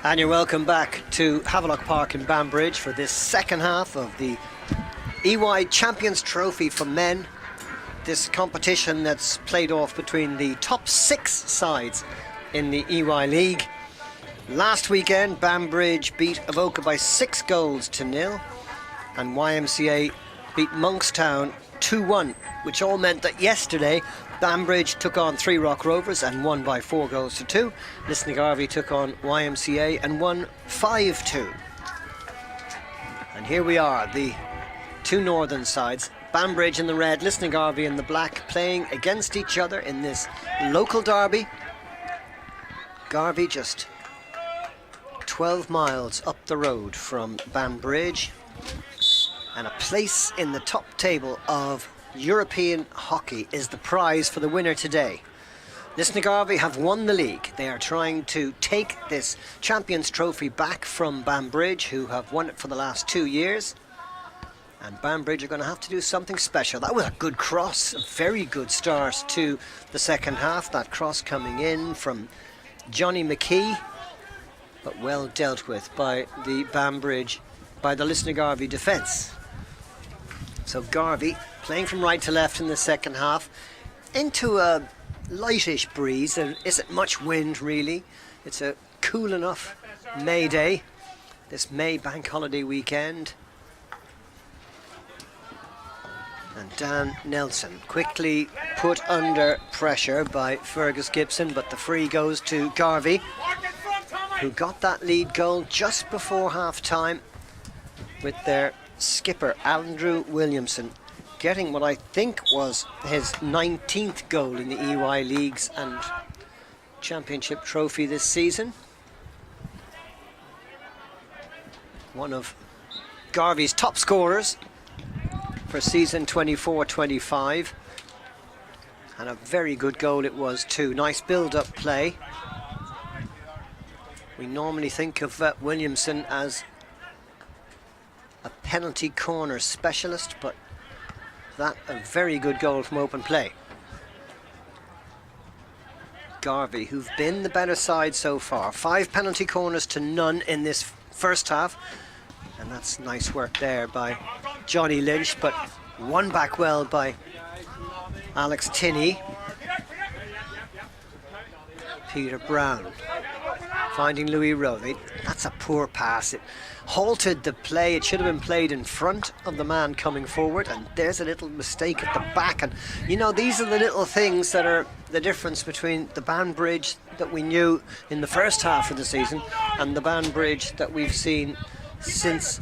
And you're welcome back to Havelock Park in Banbridge for this second half of the EY Champions Trophy for men. This competition that's played off between the top 6 sides in the EY League. Last weekend, Banbridge beat Avoca by 6 goals to 0, and YMCA beat Monkstown 2-1, which all meant that yesterday Banbridge took on 3 Rock Rovers and won by 4 goals to 2. Lisnagarvey took on YMCA and won 5-2. And here we are, the 2 northern sides, Banbridge in the red, Lisnagarvey in the black, playing against each other in this local derby. Garvey just 12 miles up the road from Banbridge, and a place in the top table of European hockey is the prize for the winner today. Lisnagarvey have won the league. They are trying to take this Champions Trophy back from Banbridge, who have won it for the last 2 years. And Banbridge are going to have to do something special. That was a good cross, a very good start to the second half. That cross coming in from Johnny McKee, but well dealt with by the Lisnagarvey defence. So Garvey playing from right to left in the second half, into a lightish breeze. There isn't much wind really. It's a cool enough May day, this May bank holiday weekend. And Dan Nelson quickly put under pressure by Fergus Gibson, but the free goes to Garvey, who got that lead goal just before half time with their skipper Andrew Williamson getting what I think was his 19th goal in the EY Leagues and Championship Trophy this season. One of Garvey's top scorers for season 24-25, and a very good goal it was too. Nice build-up play. We normally think of Williamson as a penalty corner specialist, but that a very good goal from open play. Garvey, who've been the better side so far, 5 penalty corners to none in this first half, and that's nice work there by Johnny Lynch, but won back well by Alex Tinney. Peter Brown finding Louis Rowe. That's a poor pass. It halted the play. It should have been played in front of the man coming forward, and there's a little mistake at the back. And you know, these are the little things that are the difference between the Banbridge that we knew in the first half of the season and the Banbridge that we've seen since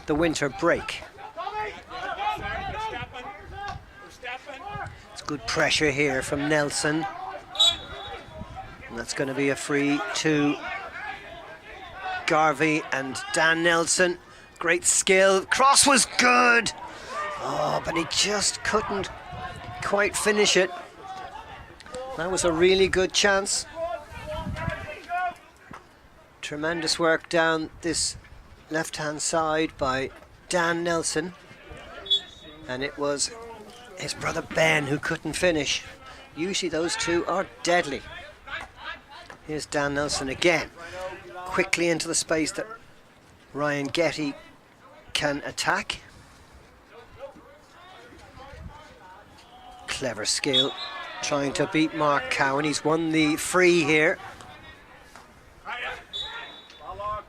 the winter break. It's good pressure here from Nelson, and that's going to be a free to Garvey and Dan Nelson. Great skill. Cross was good. Oh, but he just couldn't quite finish it. That was a really good chance. Tremendous work down this left-hand side by Dan Nelson. And it was his brother Ben who couldn't finish. Usually those two are deadly. Here's Dan Nelson again. Quickly into the space that Ryan Getty can attack. Clever skill, trying to beat Mark Cowan. He's won the free here.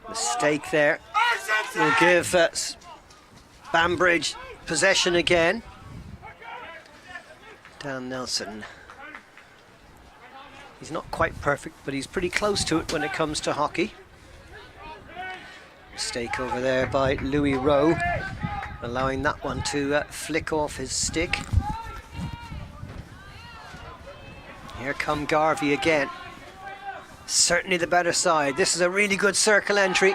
Mistake there. Will give Banbridge possession again. Dan Nelson. He's not quite perfect, but he's pretty close to it when it comes to hockey. Mistake over there by Louis Rowe, allowing that one to flick off his stick. Here come Garvey again. Certainly the better side. This is a really good circle entry.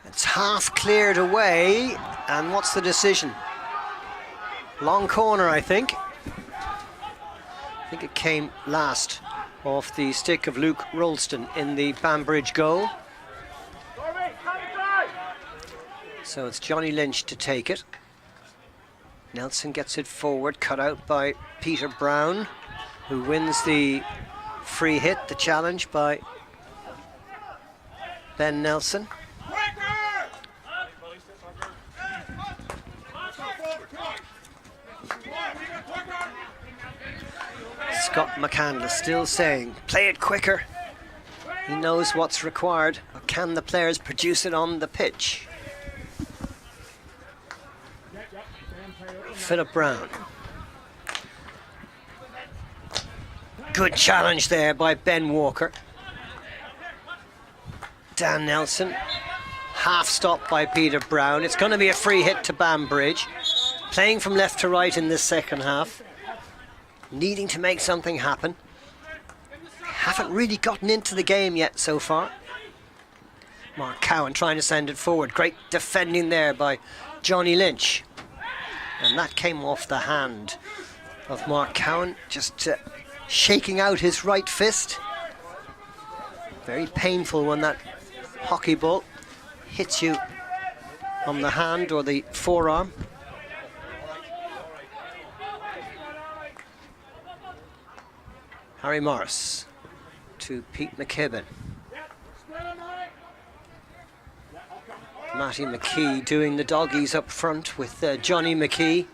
It's half cleared away, and what's the decision? Long corner, I think. I think it came last off the stick of Luke Rolston in the Banbridge goal. So it's Johnny Lynch to take it. Nelson gets it forward, cut out by Peter Brown, who wins the free hit, the challenge by Ben Nelson. Scott McCandless still saying, play it quicker. He knows what's required, but can the players produce it on the pitch? Philip Brown. Good challenge there by Ben Walker. Dan Nelson. Half stop by Peter Brown. It's going to be a free hit to Banbridge. Playing from left to right in this second half. Needing to make something happen. Haven't really gotten into the game yet so far. Mark Cowan trying to send it forward. Great defending there by Johnny Lynch. And that came off the hand of Mark Cowan, just shaking out his right fist. Very painful when that hockey ball hits you on the hand or the forearm. Harry Morris to Pete McKibben. Matty McKee doing the doggies up front with Johnny McKee.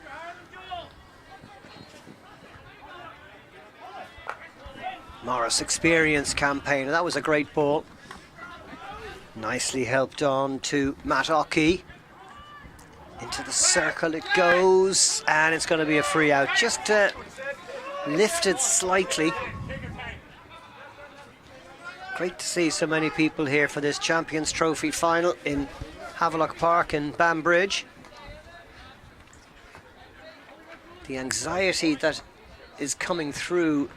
Morris experience campaign. That was a great ball. Nicely helped on to Matt Ockey. Into the circle it goes, and it's going to be a free out. Just lifted slightly. Great to see so many people here for this Champions Trophy final in Havelock Park in Banbridge. The anxiety that is coming through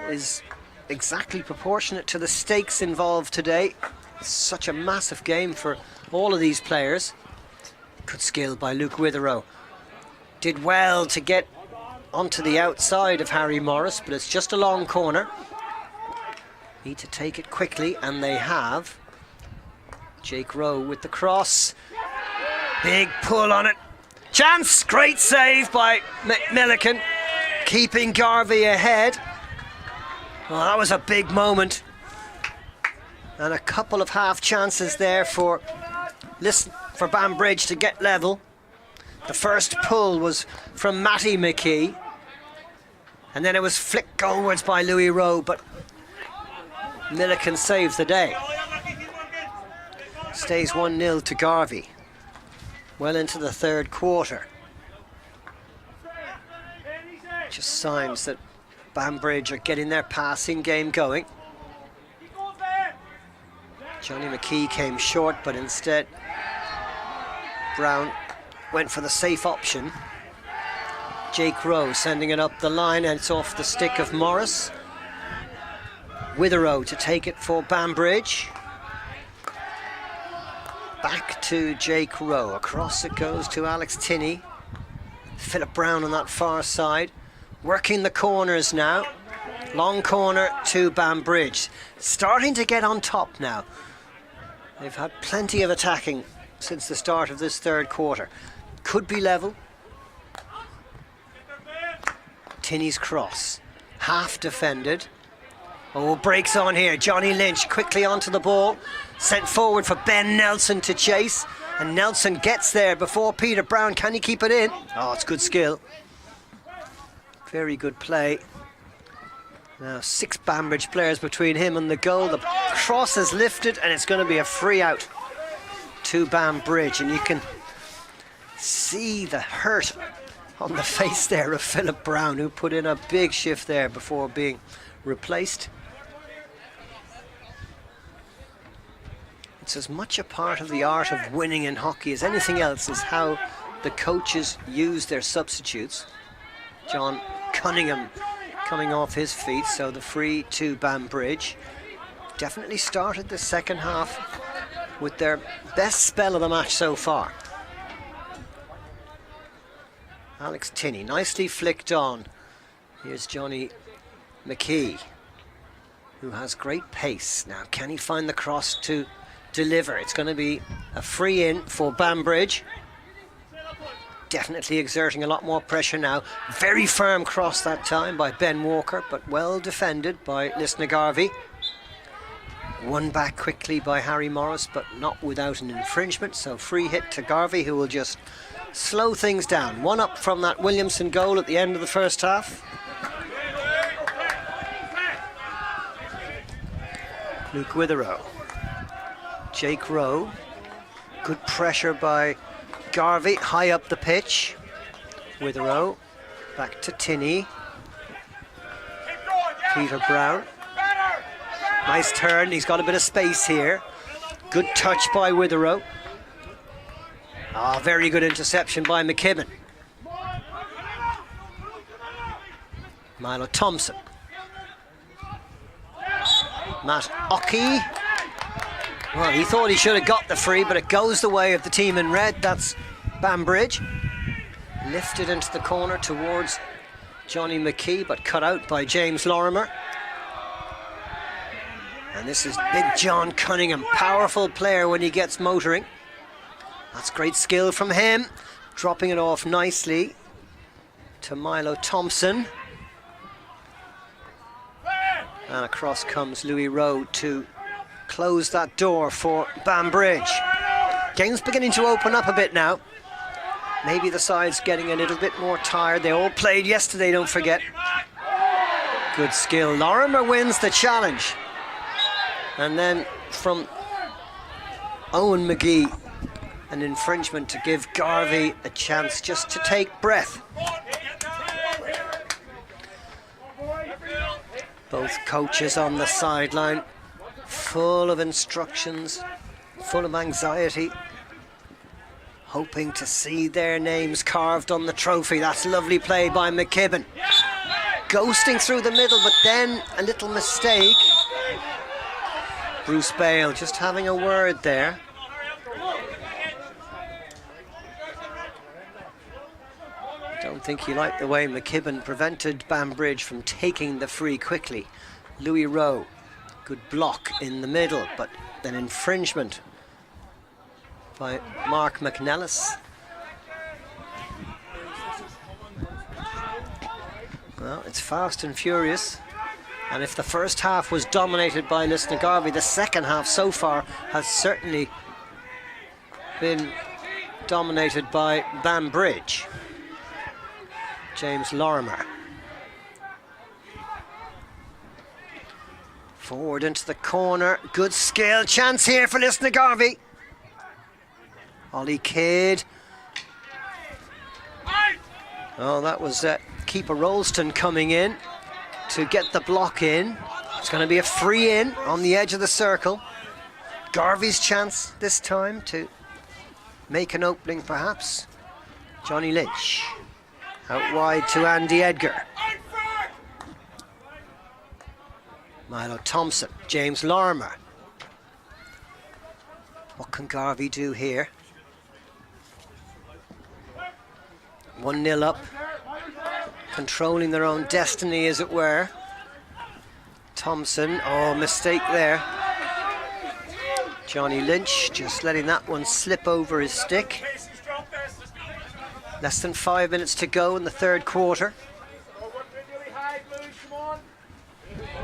is exactly proportionate to the stakes involved today. It's such a massive game for all of these players. Good skill by Luke Witherow. Did well to get onto the outside of Harry Morris, but it's just a long corner. Need to take it quickly, and they have. Jake Rowe with the cross. Big pull on it. Chance! Great save by Milliken, keeping Garvey ahead. Well, that was a big moment. And a couple of half chances there for Banbridge to get level. The first pull was from Matty McKee. And then it was flicked goalwards by Louis Rowe, but Milliken saves the day. Stays 1-0 to Garvey. Well into the third quarter. Just signs that Banbridge are getting their passing game going. Johnny McKee came short, but instead Brown went for the safe option. Jake Rowe sending it up the line, and it's off the stick of Morris. Witherow to take it for Banbridge. Back to Jake Rowe. Across it goes to Alex Tinney. Philip Brown on that far side. Working the corners now. Long corner to Banbridge. Starting to get on top now. They've had plenty of attacking since the start of this third quarter. Could be level. Tinney's cross. Half defended. Oh, breaks on here. Johnny Lynch quickly onto the ball. Sent forward for Ben Nelson to chase. And Nelson gets there before Peter Brown. Can he keep it in? Oh, it's good skill. Very good play. Now 6 Banbridge players between him and the goal. The cross is lifted, and it's going to be a free out to Banbridge. And you can see the hurt on the face there of Philip Brown, who put in a big shift there before being replaced. It's as much a part of the art of winning in hockey as anything else, is how the coaches use their substitutes. John Cunningham coming off his feet, so the free to Banbridge. Definitely started the second half with their best spell of the match so far. Alex Tinney, nicely flicked on. Here's Johnny McKee, who has great pace. Now, can he find the cross to deliver? It's going to be a free in for Banbridge. Definitely exerting a lot more pressure now. Very firm cross that time by Ben Walker, but well defended by Lisna Garvey. Won back quickly by Harry Morris, but not without an infringement. So free hit to Garvey, who will just slow things down. One up from that Williamson goal at the end of the first half. Luke Witherow. Jake Rowe. Good pressure by Garvey, high up the pitch. Witherow. Back to Tinney. Peter Brown. Nice turn, he's got a bit of space here. Good touch by Witherow. Very good interception by McKibben. Milo Thompson. Matt Ockey. Well, he thought he should have got the free, but it goes the way of the team in red. That's Banbridge. Lifted into the corner towards Johnny McKee, but cut out by James Lorimer. And this is Big John Cunningham, powerful player when he gets motoring. That's great skill from him, dropping it off nicely to Milo Thompson. And across comes Louis Rowe to close that door for Banbridge. Game's beginning to open up a bit now. Maybe the side's getting a little bit more tired. They all played yesterday, don't forget. Good skill. Lorimer wins the challenge. And then from Owen McGee, an infringement to give Garvey a chance just to take breath. Both coaches on the sideline, full of instructions, full of anxiety, hoping to see their names carved on the trophy. That's lovely play by McKibben. Ghosting through the middle, but then a little mistake. Bruce Bale just having a word there. Don't think he liked the way McKibben prevented Banbridge from taking the free quickly. Louis Rowe, good block in the middle, but an infringement by Mark McNellis. Well, it's fast and furious. And if the first half was dominated by Lisnagarvey, the second half so far has certainly been dominated by Banbridge. James Lorimer. Forward into the corner. Good skill. Chance here for Lisnagarvey. Ollie Kidd. Oh, that was keeper Rolston coming in to get the block in. It's going to be a free in on the edge of the circle. Garvey's chance this time to make an opening perhaps. Johnny Lynch out wide to Andy Edgar. Milo Thompson, James Lorimer. What can Garvey do here? 1-0 up. Controlling their own destiny, as it were. Thompson, oh, mistake there. Johnny Lynch just letting that one slip over his stick. Less than 5 minutes to go in the third quarter.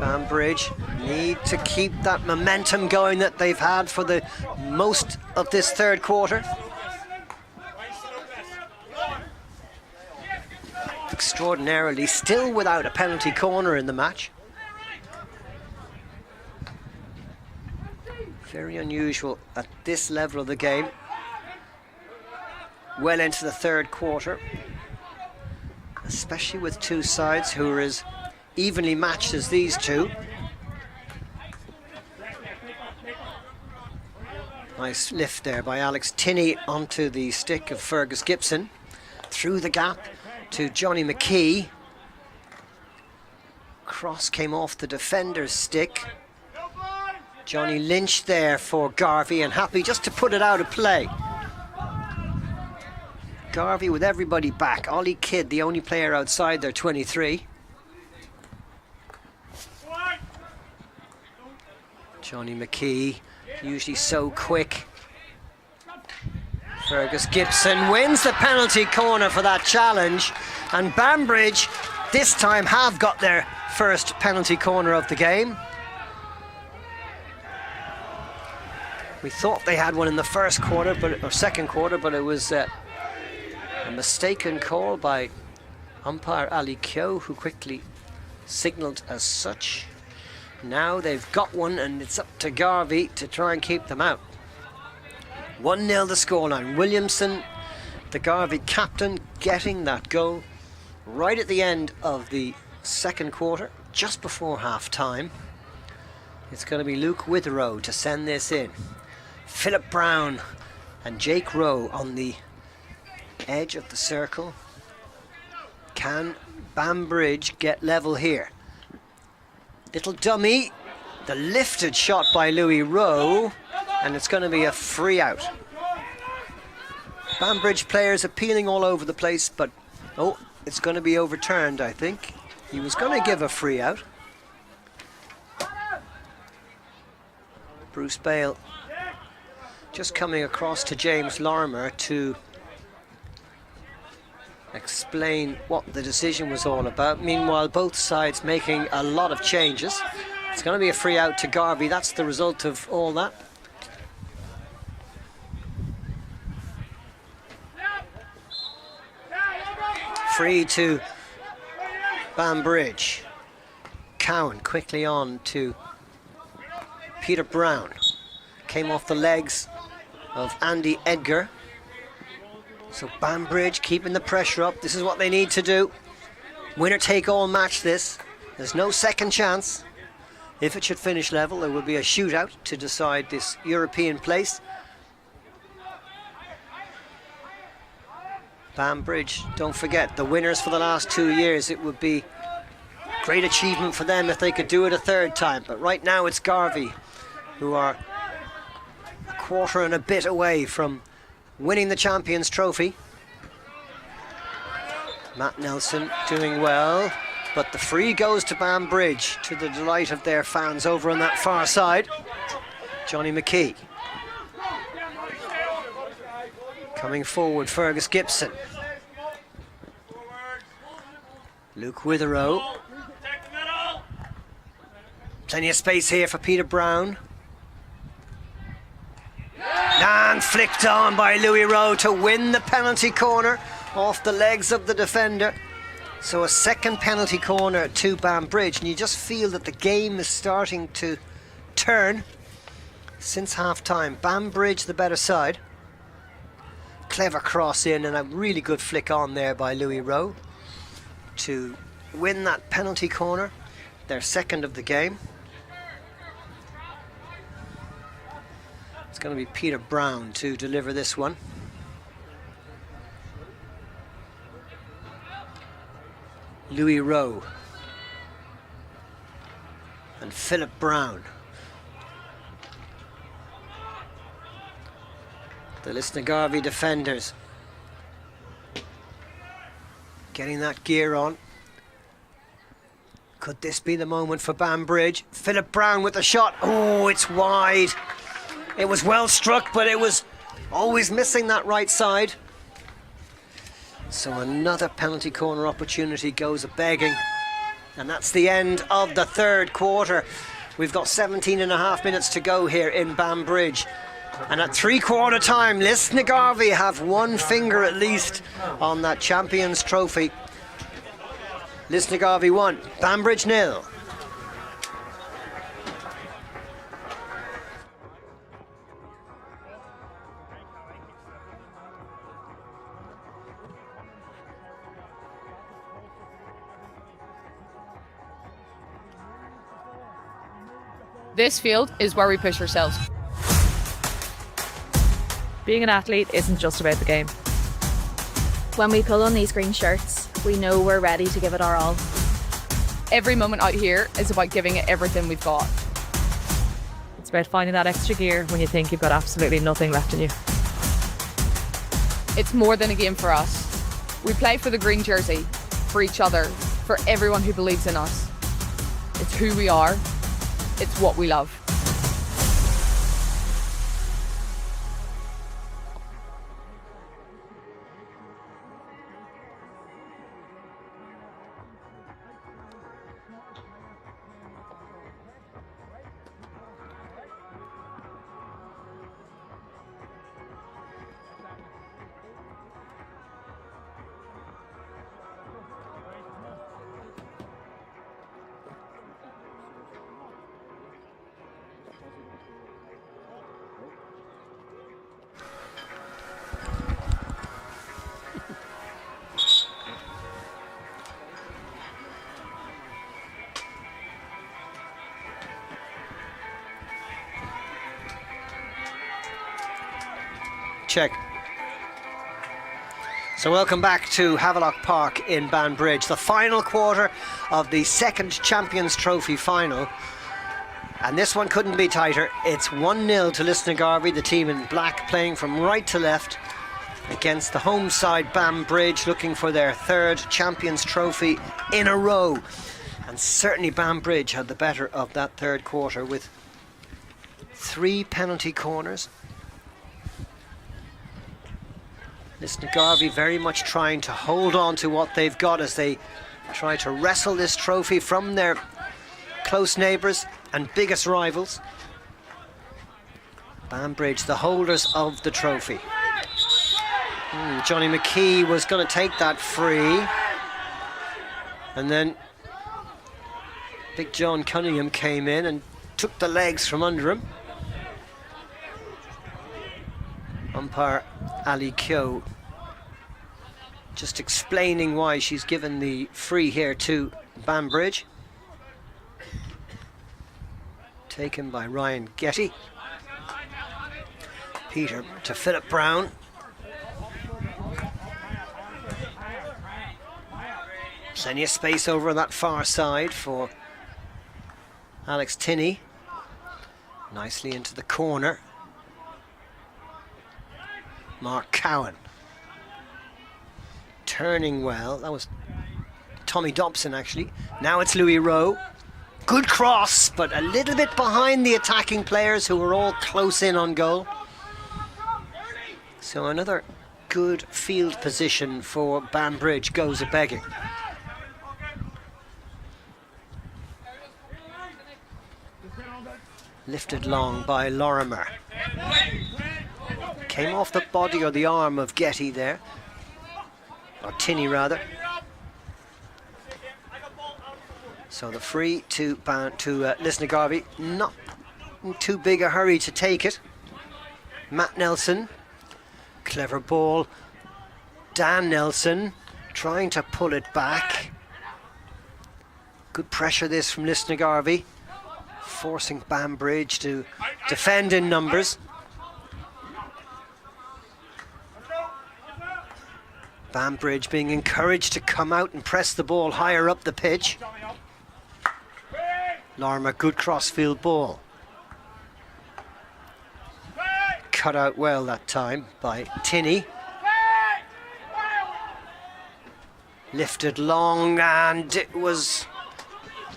Banbridge need to keep that momentum going that they've had for the most of this third quarter. Extraordinarily still without a penalty corner in the match. Very unusual at this level of the game. Well into the third quarter, especially with two sides who are as evenly matched as these two. Nice lift there by Alex Tinney onto the stick of Fergus Gibson. Through the gap to Johnny McKee. Cross came off the defender's stick. Johnny Lynch there for Garvey, and happy just to put it out of play. Garvey with everybody back. Ollie Kidd, the only player outside their 23. Johnny McKee, usually so quick. Fergus Gibson wins the penalty corner for that challenge, and Banbridge this time have got their first penalty corner of the game. We thought they had one in the first quarter, or second quarter, but it was a mistaken call by umpire Ali Kyo, who quickly signalled as such. Now they've got one, and it's up to Garvey to try and keep them out. 1-0 the scoreline. Williamson, the Garvey captain, getting that goal right at the end of the second quarter, just before half-time. It's going to be Luke Witherow to send this in. Philip Brown and Jake Rowe on the edge of the circle. Can Banbridge get level here? Little dummy, the lifted shot by Louis Rowe, and it's going to be a free out. Banbridge players appealing all over the place, but oh, it's going to be overturned, I think. He was going to give a free out. Bruce Bale just coming across to James Lorimer to explain what the decision was all about. Meanwhile, both sides making a lot of changes. It's going to be a free out to Garvey. That's the result of all that. Free to Banbridge. Cowan quickly on to Peter Brown. Came off the legs of Andy Edgar. So Banbridge keeping the pressure up. This is what they need to do. Winner take all match this. There's no second chance. If it should finish level, there will be a shootout to decide this European place. Banbridge, don't forget, the winners for the last 2 years. It would be great achievement for them if they could do it a third time. But right now it's Garvey, who are a quarter and a bit away from winning the Champions Trophy. Matt Nelson doing well, but the free goes to Banbridge, to the delight of their fans over on that far side. Johnny McKee. Coming forward, Fergus Gibson. Luke Witherow. Plenty of space here for Peter Brown. And flicked on by Louis Rowe to win the penalty corner off the legs of the defender. So a second penalty corner to Banbridge, and you just feel that the game is starting to turn since half-time. Banbridge the better side. Clever cross in and a really good flick on there by Louis Rowe to win that penalty corner, their second of the game. It's going to be Peter Brown to deliver this one. Louis Rowe and Philip Brown. The Lisnagarvey defenders getting that gear on. Could this be the moment for Banbridge? Philip Brown with the shot. Oh, it's wide. It was well struck, but it was always missing that right side. So another penalty corner opportunity goes a-begging. And that's the end of the third quarter. We've got 17 and a half minutes to go here in Banbridge. And at three-quarter time, Lisnagarvey have one finger at least on that Champions Trophy. Lisnagarvey 1, Banbridge 0. This field is where we push ourselves. Being an athlete isn't just about the game. When we pull on these green shirts, we know we're ready to give it our all. Every moment out here is about giving it everything we've got. It's about finding that extra gear when you think you've got absolutely nothing left in you. It's more than a game for us. We play for the green jersey, for each other, for everyone who believes in us. It's who we are. It's what we love. check. So welcome back to Havelock Park in Banbridge, the final quarter of the second Champions Trophy final. And this one couldn't be tighter. It's 1-0 to Lisnagarvey, the team in black, playing from right to left against the home side Banbridge, looking for their third Champions Trophy in a row. And certainly Banbridge had the better of that third quarter with 3 penalty corners. Lisnagarvey very much trying to hold on to what they've got as they try to wrestle this trophy from their close neighbours and biggest rivals. Banbridge, the holders of the trophy. Johnny McKee was going to take that free, and then Big John Cunningham came in and took the legs from under him. Umpire Ali Kyo just explaining why she's given the free here to Banbridge. Taken by Ryan Getty. Peter to Philip Brown. Plenty of space over on that far side for Alex Tinney. Nicely into the corner. Mark Cowan. Turning well. That was Tommy Dobson, actually. Now it's Louis Rowe. Good cross, but a little bit behind the attacking players who were all close in on goal. So another good field position for Banbridge goes a-begging. Lifted long by Lorimer. Came off the body or the arm of Getty there. Or Tinney, rather. So the free to Lisnagarvey. Not in too big a hurry to take it. Matt Nelson. Clever ball. Dan Nelson trying to pull it back. Good pressure this from Lisnagarvey, forcing Banbridge to defend in numbers. Banbridge being encouraged to come out and press the ball higher up the pitch. Lorimer, good crossfield ball. Cut out well that time by Tinney. Lifted long, and it was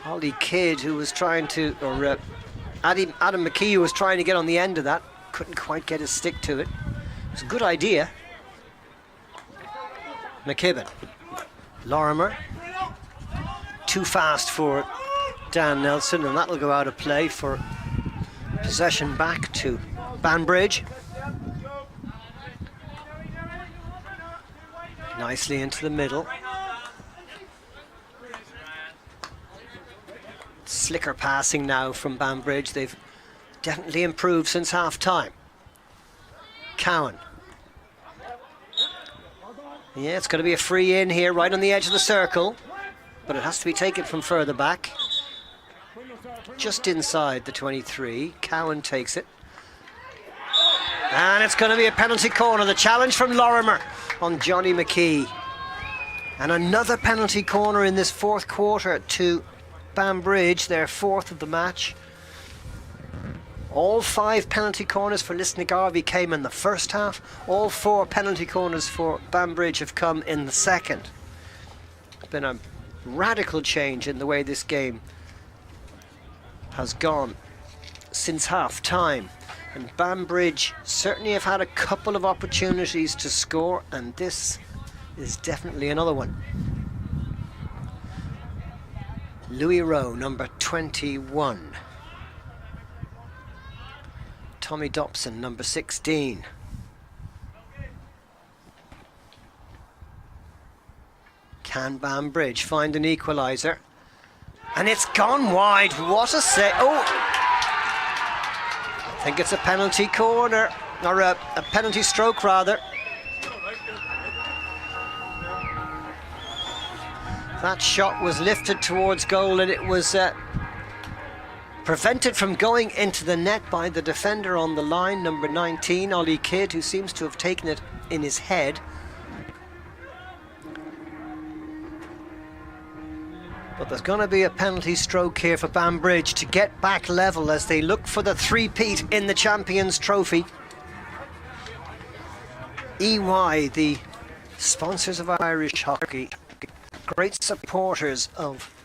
Ollie Kidd who was trying to, or Adam McKee who was trying to get on the end of that. Couldn't quite get his stick to it. It was a good idea. McKibben. Lorimer. Too fast for Dan Nelson, and that'll go out of play for possession back to Banbridge. Nicely into the middle. Slicker passing now from Banbridge. They've definitely improved since half-time. Cowan. Yeah, it's going to be a free in here, right on the edge of the circle, but it has to be taken from further back. Just inside the 23. Cowan takes it. And it's going to be a penalty corner. The challenge from Lorimer on Johnny McKee. And another penalty corner in this fourth quarter to Banbridge, their fourth of the match. All 5 penalty corners for Lisnagarvey came in the first half. All 4 penalty corners for Banbridge have come in the second. It's been a radical change in the way this game has gone since half-time. And Banbridge certainly have had a couple of opportunities to score, and this is definitely another one. Louis Rowe, number 21. Tommy Dobson, number 16. Can Banbridge find an equaliser? And it's gone wide. What a save. Oh! I think it's a penalty corner, or a penalty stroke rather. That shot was lifted towards goal, and it was Prevented from going into the net by the defender on the line, number 19, Ollie Kidd, who seems to have taken it in his head. But there's going to be a penalty stroke here for Banbridge to get back level as they look for the three-peat in the Champions Trophy. EY, the sponsors of Irish hockey, great supporters of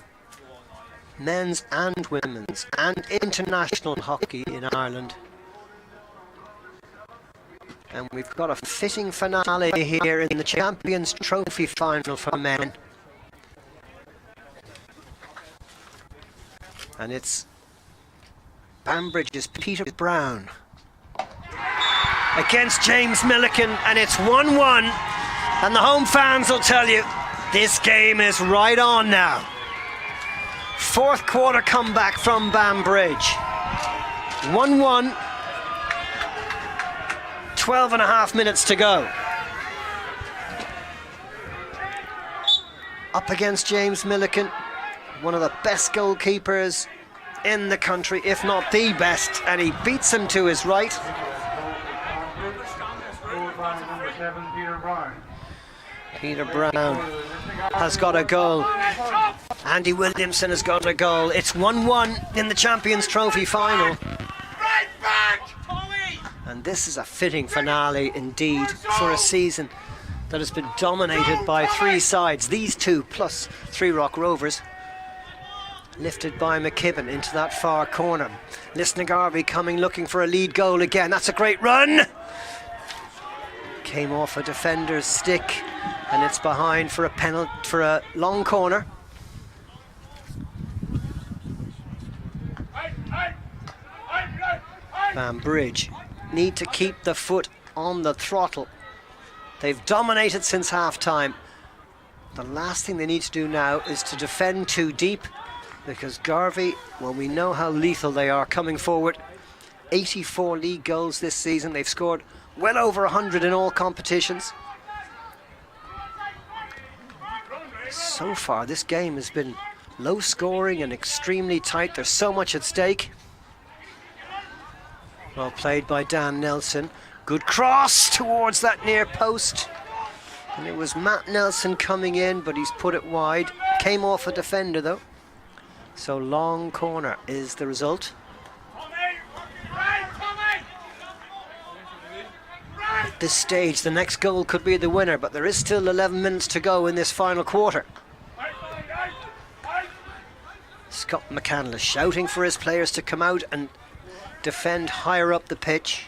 men's and women's and international hockey in Ireland. And we've got a fitting finale here in the Champions Trophy final for men. And it's Banbridge's Peter Brown against James Milliken, and it's 1-1. And the home fans will tell you this game is right on now. Fourth quarter comeback from Banbridge. 1-1. 12 and a half minutes to go. Up against James Milliken, one of the best goalkeepers in the country, if not the best, and he beats him to his right. Scored by number 7, Peter Brown. Peter Brown has got a goal. Andy Williamson has got a goal. It's 1-1 in the Champions Trophy final. And this is a fitting finale indeed for a season that has been dominated by three sides. These two plus Three Rock Rovers. Lifted by McKibben into that far corner. Lisnagarvey coming looking for a lead goal again. That's a great run. Came off a defender's stick, and it's behind for a penalty, for a long corner. Banbridge need to keep the foot on the throttle. They've dominated since half-time. The last thing they need to do now is to defend too deep, because Garvey, well, we know how lethal they are coming forward. 84 league goals this season. They've scored well over 100 in all competitions. So far, this game has been low scoring and extremely tight. There's so much at stake. Well played by Dan Nelson. Good cross towards that near post. And it was Matt Nelson coming in, but he's put it wide. Came off a defender though. So long corner is the result. At this stage, the next goal could be the winner, but there is still 11 minutes to go in this final quarter. Scott McCandless shouting for his players to come out and defend higher up the pitch.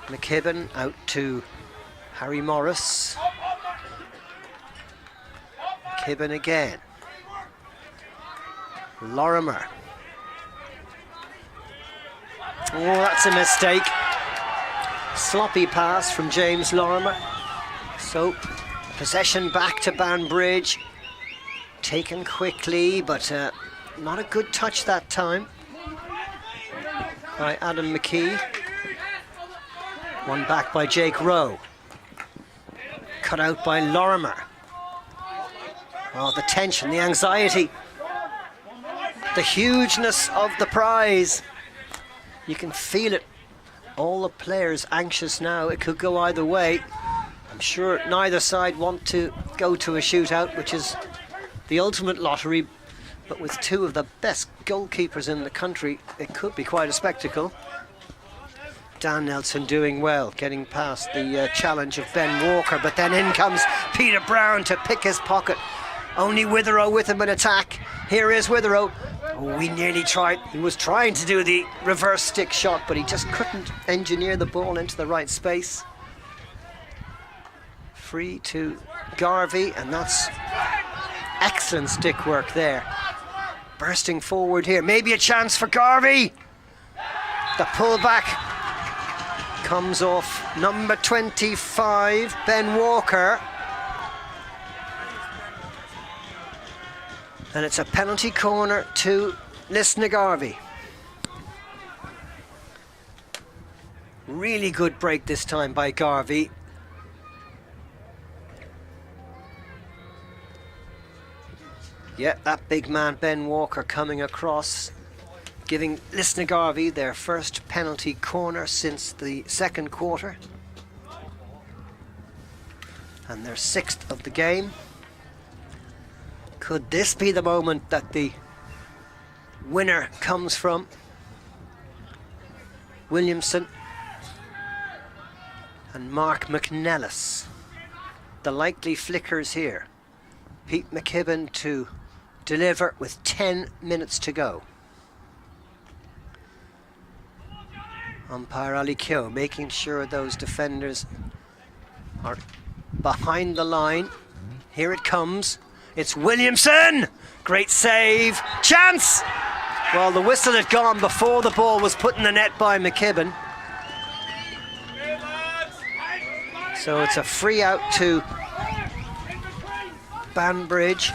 McKibben out to Harry Morris. McKibben again. Lorimer. Oh, that's a mistake. Sloppy pass from James Lorimer. So, possession back to Banbridge. Taken quickly, but not a good touch that time by Adam McKee. One back by Jake Rowe. Cut out by Lorimer. Oh, the tension, the anxiety. The hugeness of the prize. You can feel it. All the players anxious now. It could go either way. I'm sure neither side want to go to a shootout, which is the ultimate lottery. But with two of the best goalkeepers in the country, it could be quite a spectacle. Dan Nelson doing well, getting past the challenge of Ben Walker. But then in comes Peter Brown to pick his pocket. Only Witherow with him in attack. Here is Witherow. Oh, he nearly tried. He was trying to do the reverse stick shot, but he just couldn't engineer the ball into the right space. Free to Garvey, and that's excellent stick work there. Bursting forward here. Maybe a chance for Garvey. The pullback comes off number 25, Ben Walker. And it's a penalty corner to Lisnagarvey. Really good break this time by Garvey. Yeah, that big man Ben Walker coming across giving Lisnagarvey their first penalty corner since the second quarter. And their 6th of the game. Could this be the moment that the winner comes from? Williamson and Mark McNellis. The likely flickers here. Pete McKibben to deliver with 10 minutes to go. Umpire Ali Kyo making sure those defenders are behind the line. Here it comes. It's Williamson! Great save. Chance! Well, the whistle had gone before the ball was put in the net by McKibben. So it's a free out to Banbridge.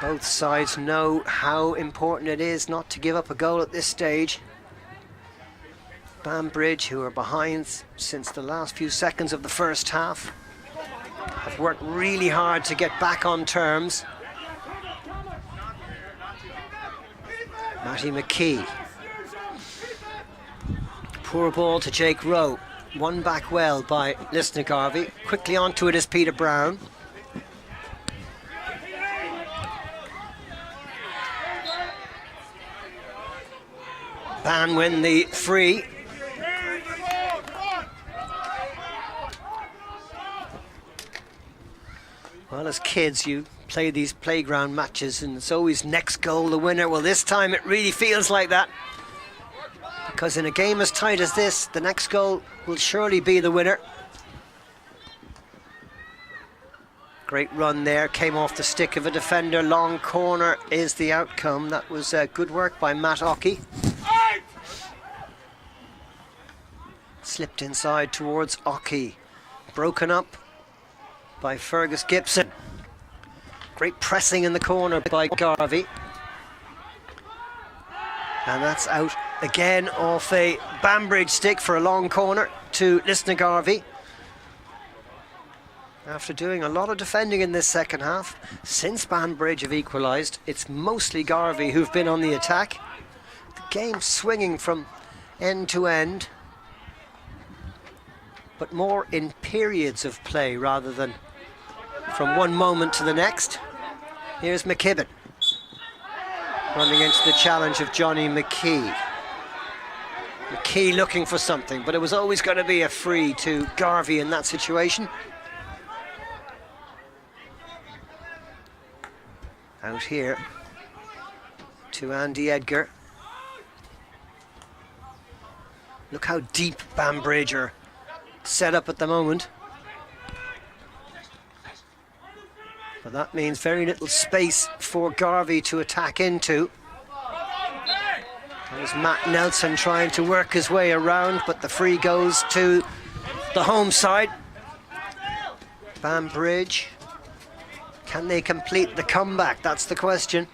Both sides know how important it is not to give up a goal at this stage. Banbridge, who are behind since the last few seconds of the first half, have worked really hard to get back on terms. Matty McKee. Poor ball to Jake Rowe. Won back well by Lisnagarvey. Quickly onto it is Peter Brown. Ban win the free. Well, as kids, you play these playground matches and it's always next goal the winner. Well, this time it really feels like that. Because in a game as tight as this, the next goal will surely be the winner. Great run there, came off the stick of a defender. Long corner is the outcome. That was good work by Matt Ockey. Slipped inside towards Ockey. Broken up by Fergus Gibson. Great pressing in the corner by Garvey. And that's out again off a Banbridge stick for a long corner to Lisnagarvey. After doing a lot of defending in this second half, since Banbridge have equalised, it's mostly Garvey who've been on the attack. The game swinging from end to end, but more in periods of play rather than from one moment to the next. Here's McKibben running into the challenge of Johnny McKee. McKee looking for something, but it was always going to be a free to Garvey in that situation. Out here to Andy Edgar. Look how deep Banbridge are set up at the moment. But that means very little space for Garvey to attack into. There's Matt Nelson trying to work his way around, but the free goes to the home side. Banbridge. Can they complete the comeback? That's the question.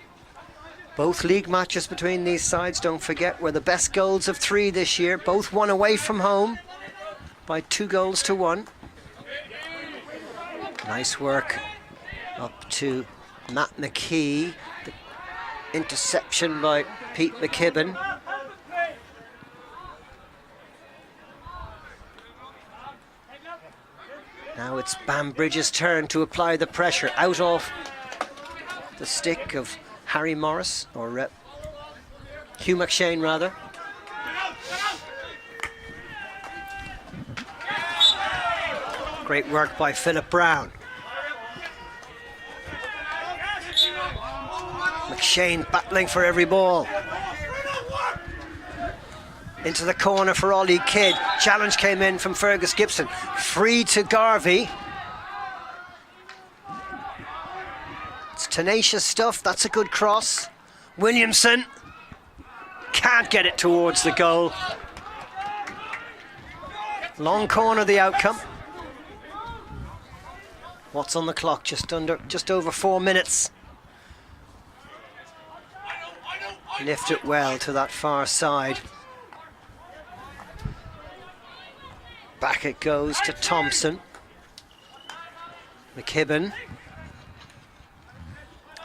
Both league matches between these sides, don't forget, were the best goals of 3 this year. Both won away from home by 2-1. Nice work up to Matt McKee. The interception by Pete McKibben. Now it's Banbridge's turn to apply the pressure out of the stick of Harry Morris, or Hugh McShane rather. Great work by Philip Brown. McShane battling for every ball. Into the corner for Ollie Kidd. Challenge came in from Fergus Gibson. Free to Garvey. It's tenacious stuff. That's a good cross. Williamson can't get it towards the goal. Long corner the outcome. What's on the clock? Just over 4 minutes. Lift it well to that far side. Back it goes to Thompson. McKibben.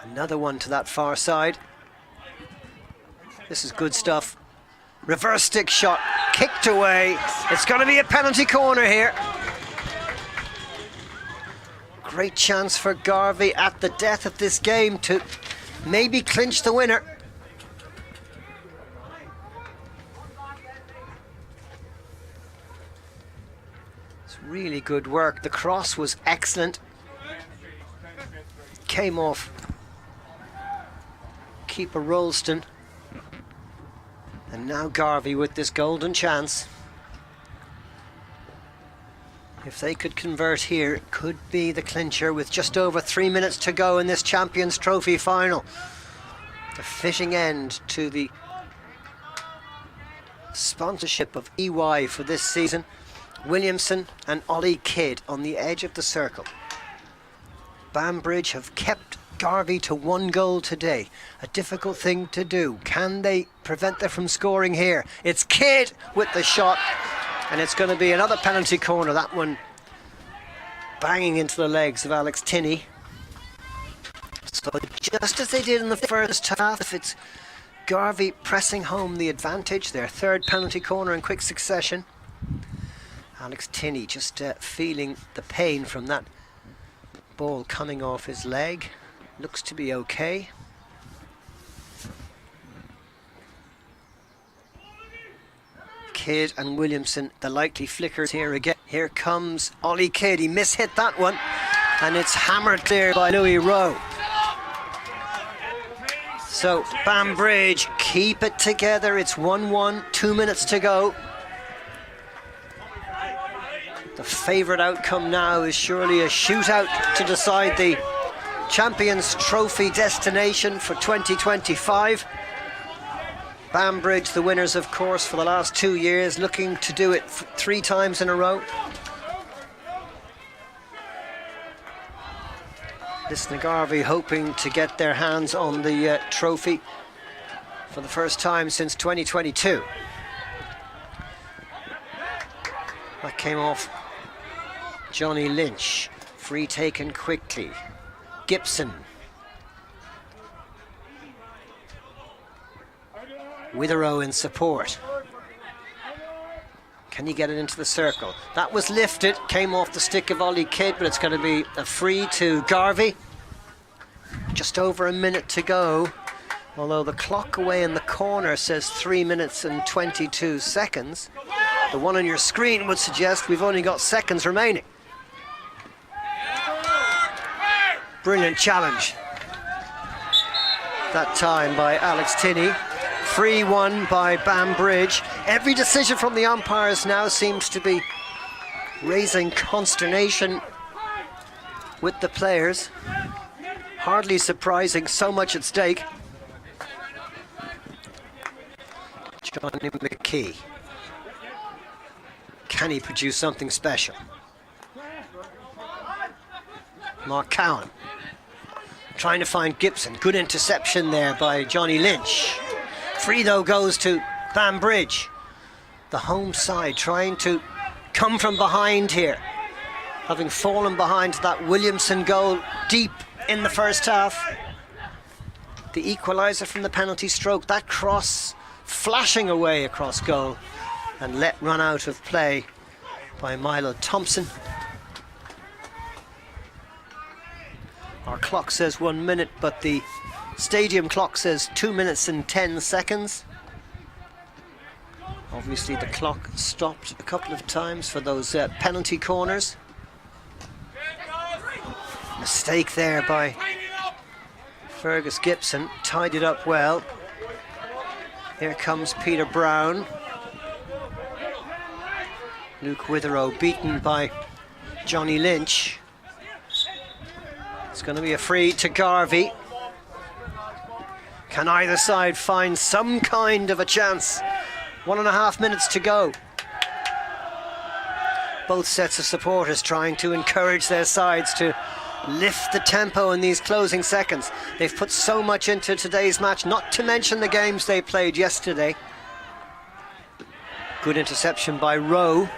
Another one to that far side. This is good stuff. Reverse stick shot, kicked away. It's going to be a penalty corner here. Great chance for Garvey at the death of this game to maybe clinch the winner. It's really good work. The cross was excellent. Came off keeper Rolston. And now Garvey with this golden chance. If they could convert here, it could be the clincher with just over 3 minutes to go in this Champions Trophy final. The fitting end to the sponsorship of EY for this season. Williamson and Ollie Kidd on the edge of the circle. Banbridge have kept Garvey to 1 goal today. A difficult thing to do. Can they prevent them from scoring here? It's Kidd with the shot. And it's going to be another penalty corner. That one banging into the legs of Alex Tinney. So just as they did in the first half, it's Garvey pressing home the advantage. Their third penalty corner in quick succession. Alex Tinney just feeling the pain from that ball coming off his leg. Looks to be okay. Kidd and Williamson, the likely flickers here again. Here comes Ollie Kidd. He mishit that one, and it's hammered clear by Louis Rowe. So Banbridge keep it together. It's 1-1, 2 minutes to go. The favourite outcome now is surely a shootout to decide the Champions Trophy destination for 2025. Banbridge, the winners of course for the last 2 years, looking to do it 3 times in a row. Lisnagarvey hoping to get their hands on the trophy for the first time since 2022. That came off Johnny Lynch. Free taken quickly. Gibson. Witherow in support. Can he get it into the circle? That was lifted, came off the stick of Ollie Kidd, but it's going to be a free to Garvey. Just over a minute to go, although the clock away in the corner says 3 minutes and 22 seconds. The one on your screen would suggest we've only got seconds remaining. Brilliant challenge. That time by Alex Tinney. Free one by Banbridge. Every decision from the umpires now seems to be raising consternation with the players. Hardly surprising, so much at stake. Johnny McKee. Can he produce something special? Mark Cowan trying to find Gibson. Good interception there by Johnny Lynch. Free though goes to Banbridge. The home side trying to come from behind here, having fallen behind that Williamson goal deep in the first half. The equaliser from the penalty stroke, that cross flashing away across goal and let run out of play by Milo Thompson. Our clock says 1 minute, but the stadium clock says 2 minutes and 10 seconds. Obviously the clock stopped a couple of times for those penalty corners. Mistake there by Fergus Gibson, tied it up well. Here comes Peter Brown. Luke Witherow beaten by Johnny Lynch. It's going to be a free to Garvey. Can either side find some kind of a chance? 1.5 minutes to go. Both sets of supporters trying to encourage their sides to lift the tempo in these closing seconds. They've put so much into today's match, not to mention the games they played yesterday. Good interception by Rowe.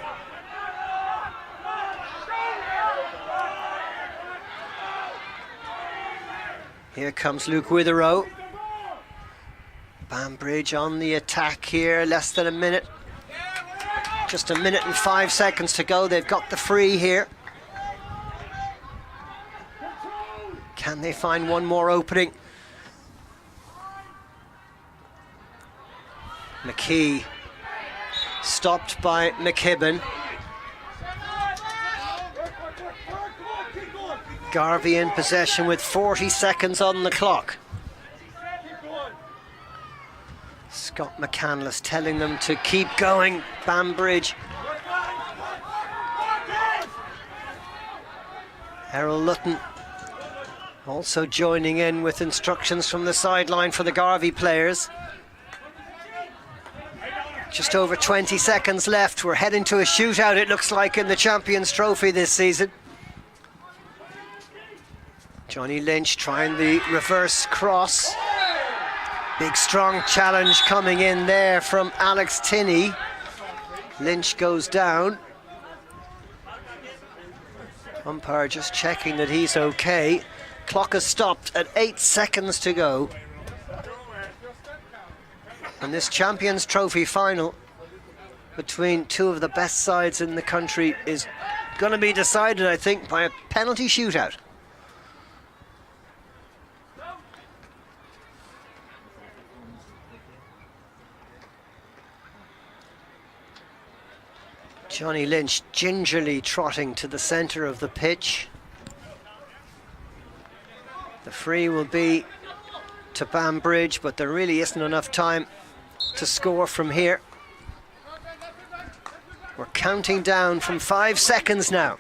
Here comes Luke Witherow. Banbridge on the attack here, less than a minute. Just a minute and 5 seconds to go. They've got the free here. Can they find one more opening? McKee stopped by McKibben. Garvey in possession with 40 seconds on the clock. Scott McCandless telling them to keep going. Banbridge. Errol Lutton also joining in with instructions from the sideline for the Garvey players. Just over 20 seconds left. We're heading to a shootout, it looks like, in the Champions Trophy this season. Johnny Lynch trying the reverse cross. Big strong challenge coming in there from Alex Tinney. Lynch goes down. Umpire just checking that he's okay. Clock has stopped at 8 seconds to go. And this Champions Trophy final between two of the best sides in the country is going to be decided, I think, by a penalty shootout. Johnny Lynch gingerly trotting to the centre of the pitch. The free will be to Banbridge, but there really isn't enough time to score from here. We're counting down from 5 seconds now.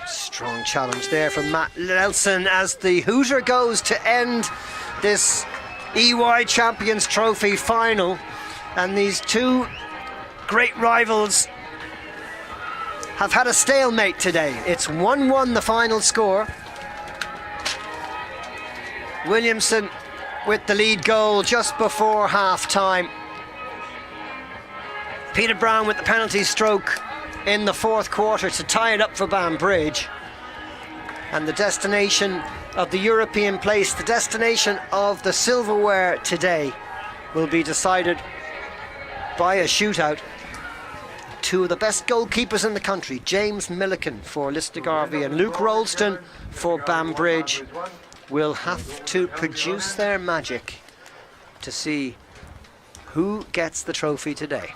Strong challenge there from Matt Nelson as the hooter goes to end this EY Champions Trophy final. And these two great rivals have had a stalemate today. It's 1-1 the final score. Williamson with the lead goal just before half-time. Peter Brown with the penalty stroke in the fourth quarter to tie it up for Banbridge. And the destination of the European place, the destination of the silverware today, will be decided by a shootout. Two of the best goalkeepers in the country, James Milliken for Lister Garvey and Luke Rolston for Banbridge, will have to produce their magic to see who gets the trophy today.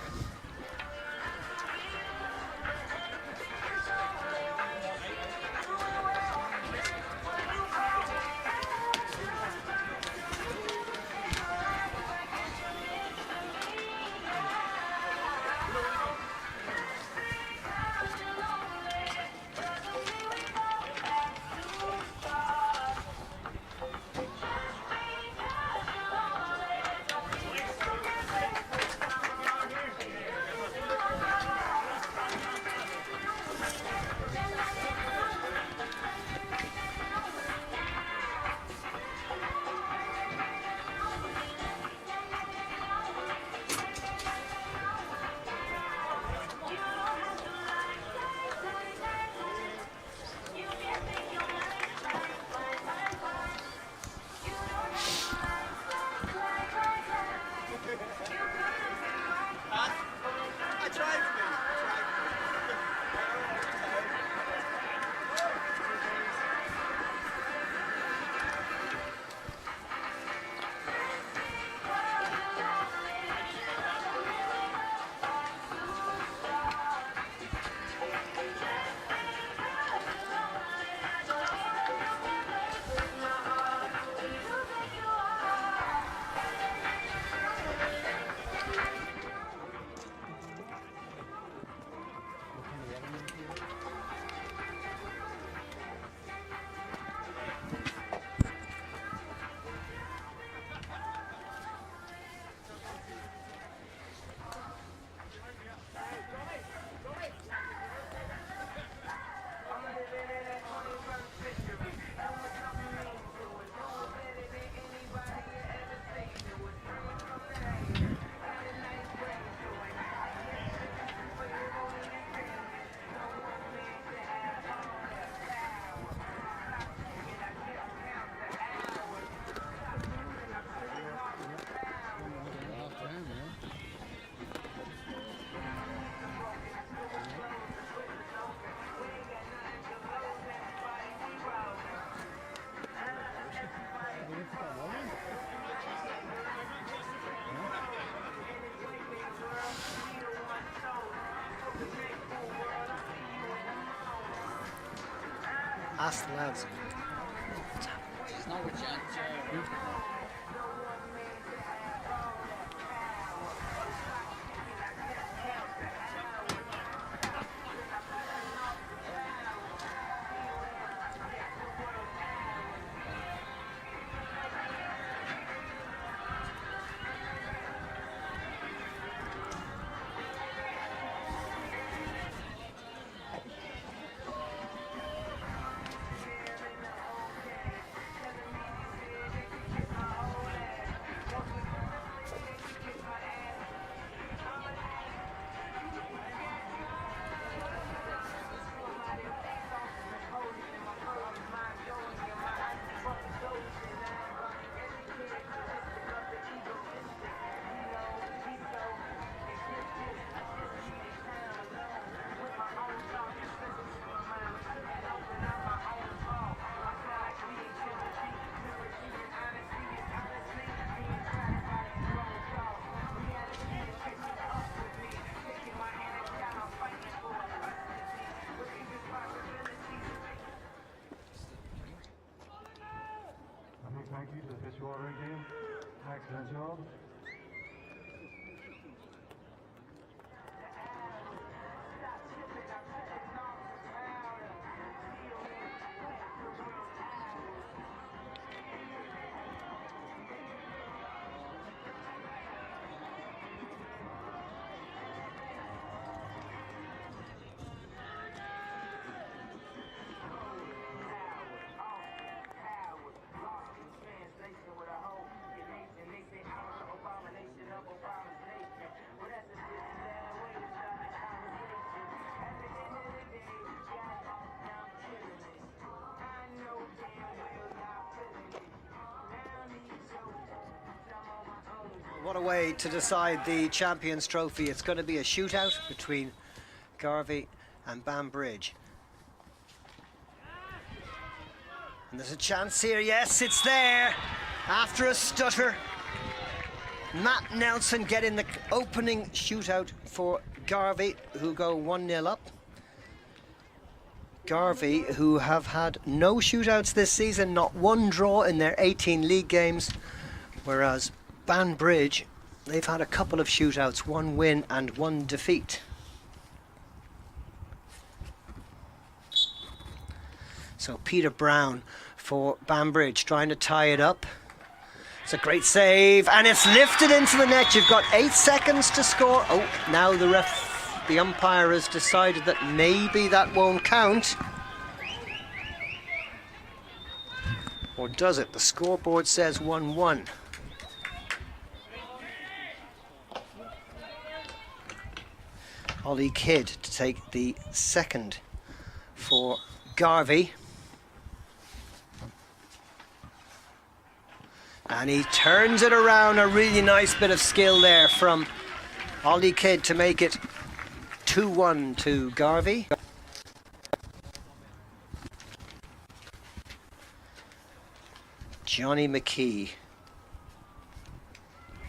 Ask the lads. Thank you to the fish watering team. Excellent job. What a way to decide the Champions Trophy. It's going to be a shootout between Garvey and Banbridge. And there's a chance here. Yes, it's there. After a stutter, Matt Nelson getting the opening shootout for Garvey, who go 1-0 up. Garvey, who have had no shootouts this season, not one draw in their 18 league games, whereas Banbridge, they've had a couple of shootouts, 1 win and 1 defeat. So Peter Brown for Banbridge trying to tie it up. It's a great save and it's lifted into the net. You've got 8 seconds to score. Oh, now the umpire has decided that maybe that won't count. Or does it? The scoreboard says 1-1. Ollie Kidd to take the second for Garvey. And he turns it around. A really nice bit of skill there from Ollie Kidd to make it 2-1 to Garvey. Johnny McKee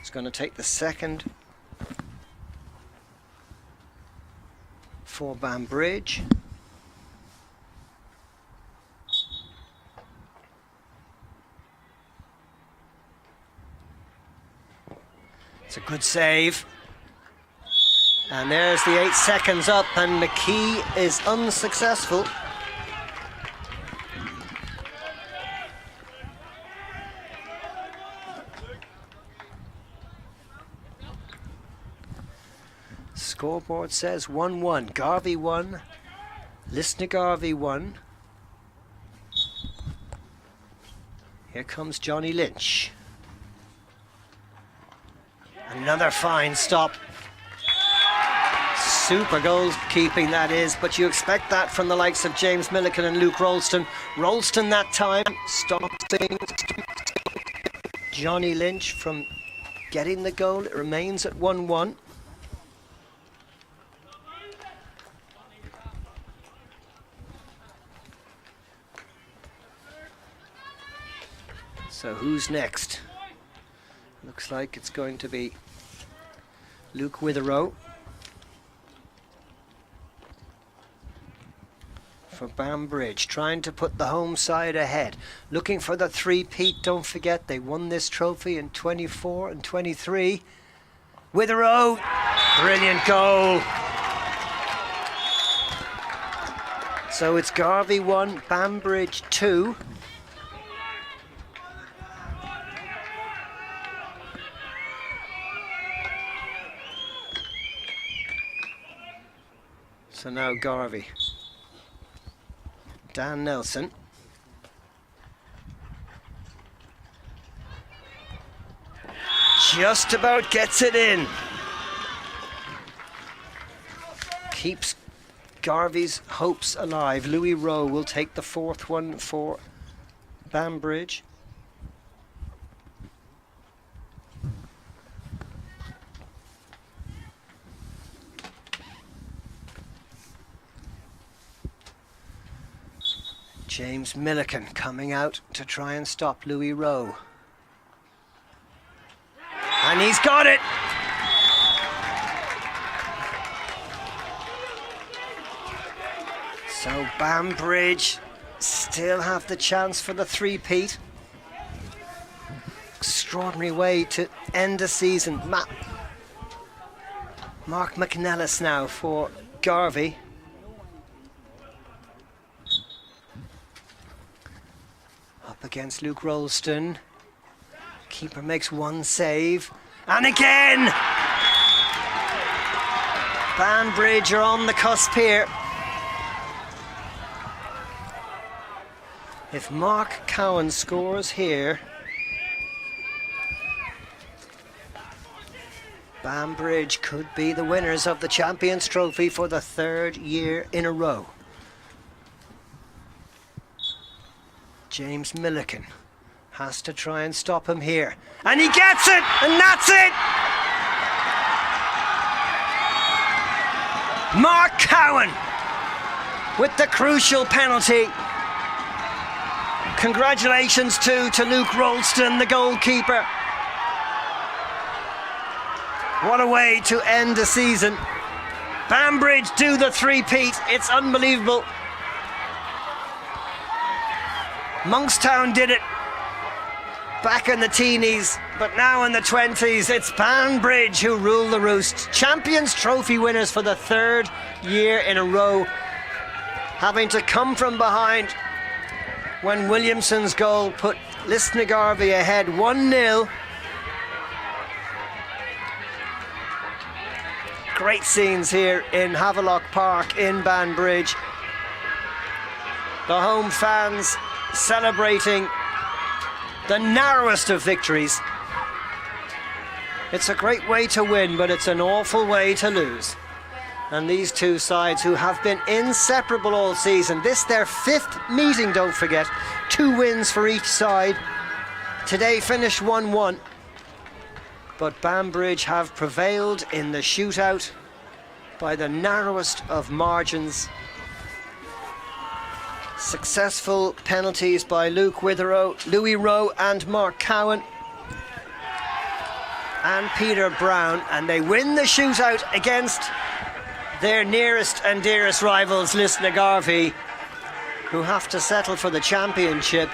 is going to take the second for Banbridge. It's a good save. And there's the 8 seconds up, and McKee is unsuccessful. Scoreboard says 1-1. Garvey 1. Lisnagarvey 1. Here comes Johnny Lynch. Another fine stop. Super goalkeeping that is, but you expect that from the likes of James Milliken and Luke Rolston. Rolston that time stopping Johnny Lynch from getting the goal. It remains at 1-1. So who's next? Looks like it's going to be Luke Witherow for Banbridge, trying to put the home side ahead, looking for the three-peat. Don't forget they won this trophy in 24 and 23. Witherow, brilliant goal. So it's Garvey 1, Banbridge 2. So now Garvey. Dan Nelson. Just about gets it in. Keeps Garvey's hopes alive. Louis Rowe will take the fourth one for Banbridge. James Milliken coming out to try and stop Louis Rowe. And he's got it! So Banbridge still have the chance for the three-peat. Extraordinary way to end the season. Mark McNellis now for Garvey. Up against Luke Rolston. Keeper makes one save. And again! Banbridge are on the cusp here. If Mark Cowan scores here, Banbridge could be the winners of the Champions Trophy for the third year in a row. James Milliken has to try and stop him here. And he gets it! And that's it! Mark Cowan with the crucial penalty. Congratulations to Luke Rolston, the goalkeeper. What a way to end the season. Banbridge do the three-peat. It's unbelievable. Monkstown did it back in the teenies, but now in the 20s, it's Banbridge who rule the roost. Champions Trophy winners for the third year in a row, having to come from behind when Williamson's goal put Lisnagarvey ahead 1-0. Great scenes here in Havelock Park in Banbridge. The home fans celebrating the narrowest of victories. It's a great way to win, but it's an awful way to lose. And these two sides who have been inseparable all season, this their fifth meeting, don't forget, 2 wins for each side. Today finished 1-1, but Banbridge have prevailed in the shootout by the narrowest of margins. Successful penalties by Luke Witherow, Louis Rowe and Mark Cowan and Peter Brown, and they win the shootout against their nearest and dearest rivals, Lisnagarvey, who have to settle for the championship.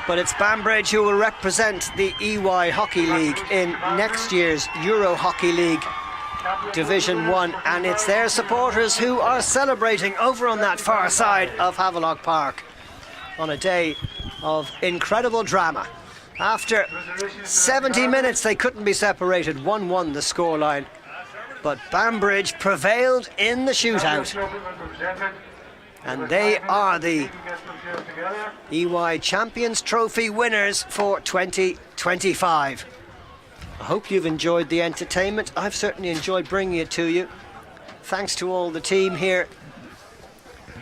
But it's Banbridge who will represent the EY Hockey League in next year's Euro Hockey League Division 1, and it's their supporters who are celebrating over on that far side of Havelock Park on a day of incredible drama. After 70 minutes they couldn't be separated, 1-1 the scoreline, but Banbridge prevailed in the shootout, and they are the EY Champions Trophy winners for 2025. I hope you've enjoyed the entertainment. I've certainly enjoyed bringing it to you. Thanks to all the team here,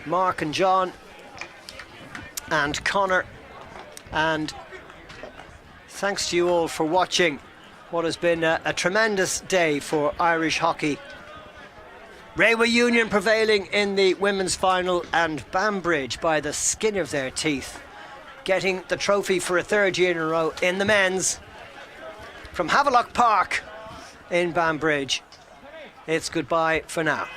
Mark and John and Connor, and thanks to you all for watching what has been a tremendous day for Irish hockey. Railway Union prevailing in the women's final, and Banbridge by the skin of their teeth getting the trophy for a third year in a row in the men's. From Havelock Park in Banbridge, it's goodbye for now.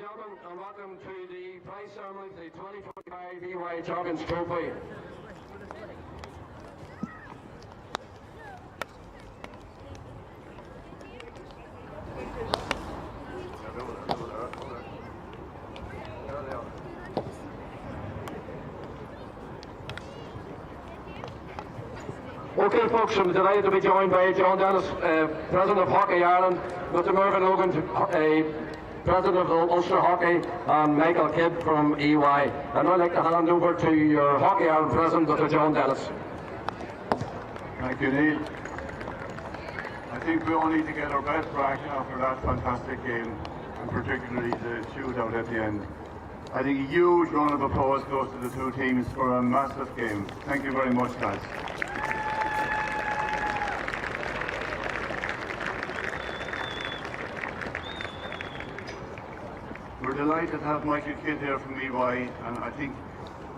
gentlemen, and welcome to the prize ceremony for the 2025 EY Champions Trophy. Okay folks, I'm delighted to be joined by John Dennis, President of Hockey Ireland, Mr Mervyn Logan, President of Ulster Hockey, and Michael Kidd from EY. And I'd like to hand over to your Hockey Ireland President, Mr John Dennis. Thank you, Neil. I think we all need to get our best back after that fantastic game, and particularly the shootout at the end. I think a huge round of applause goes to the two teams for a massive game. Thank you very much, guys. We're delighted to have Michael Kidd here from EY, and I think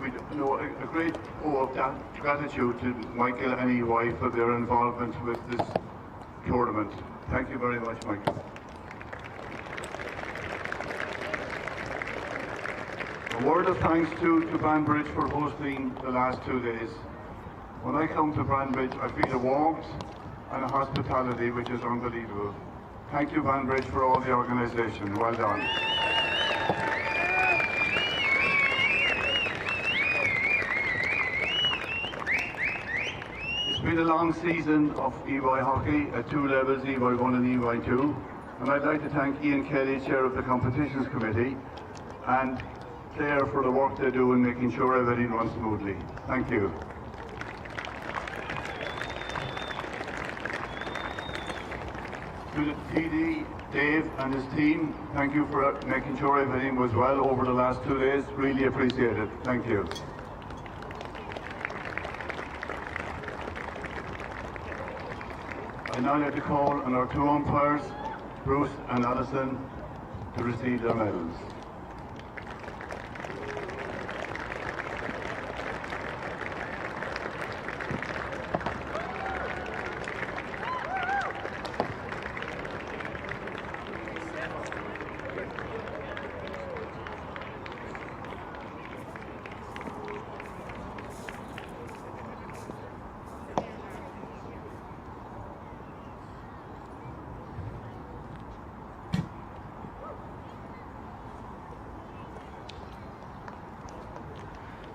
we know a great deal of gratitude to Michael and EY for their involvement with this tournament. Thank you very much, Michael. A word of thanks to Banbridge for hosting the last 2 days. When I come to Banbridge, I feel a warmth and a hospitality which is unbelievable. Thank you, Banbridge, for all the organisation. Well done. It's been a long season of EY hockey at two levels, EY1 and EY2, and I'd like to thank Ian Kelly, Chair of the Competitions Committee, and Claire for the work they do in making sure everything runs smoothly. Thank you. To the TD, Dave and his team, thank you for making sure everything was well over the last 2 days. Really appreciate it. Thank you. I now like to call on our two umpires, Bruce and Alison, to receive their medals.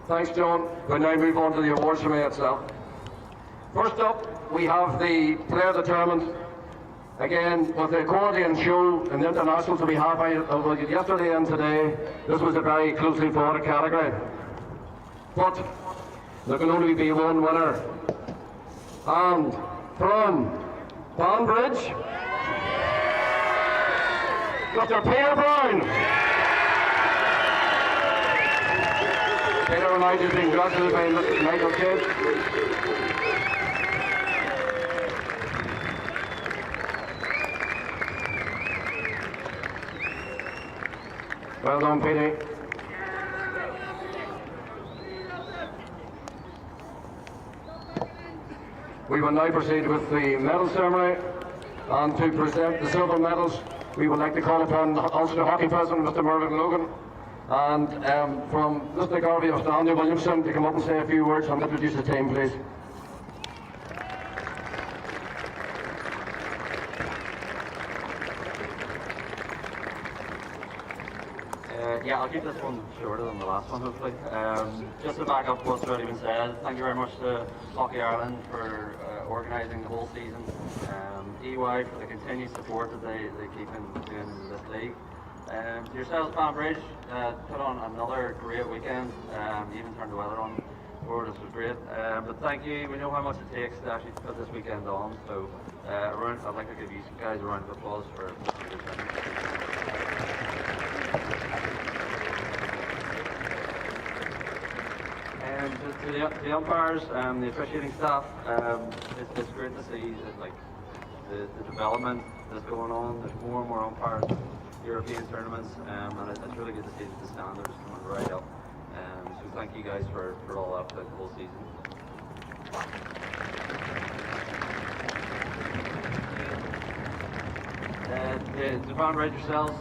Thanks, John. We'll now move on to the awards ceremony itself. First up, we have the player determined. Again, with the accordion show and the internationals that we have yesterday and today, this was a very closely fought category. But there can only be one winner. And from Banbridge, Mr. Peter Brown. Peter and I just being congratulated by Mr. Michael Kidd. Well done, Peter. We will now proceed with the medal ceremony, and to present the silver medals, we would like to call upon Ulster Hockey President, Mr. Mervyn Logan, and from Mr. Garvey of Andy Williamson to come up and say a few words and introduce the team, please. Yeah, I'll keep this one shorter than the last one, hopefully. Just to back up what's already been said, thank you very much to Hockey Ireland for organising the whole season, EY for the continued support that they keep doing in this league. Yourselves, Banbridge, put on another great weekend, even turned the weather on for us, was great. But thank you, we know how much it takes to actually put this weekend on, so I'd like to give you guys a round of applause for this. To the umpires, the officiating staff, it's great to see that, the development that's going on. There's more and more umpires, European tournaments, and it's really good to see that the standards coming right up. So thank you guys for all that the whole season. The Banbridge yourselves,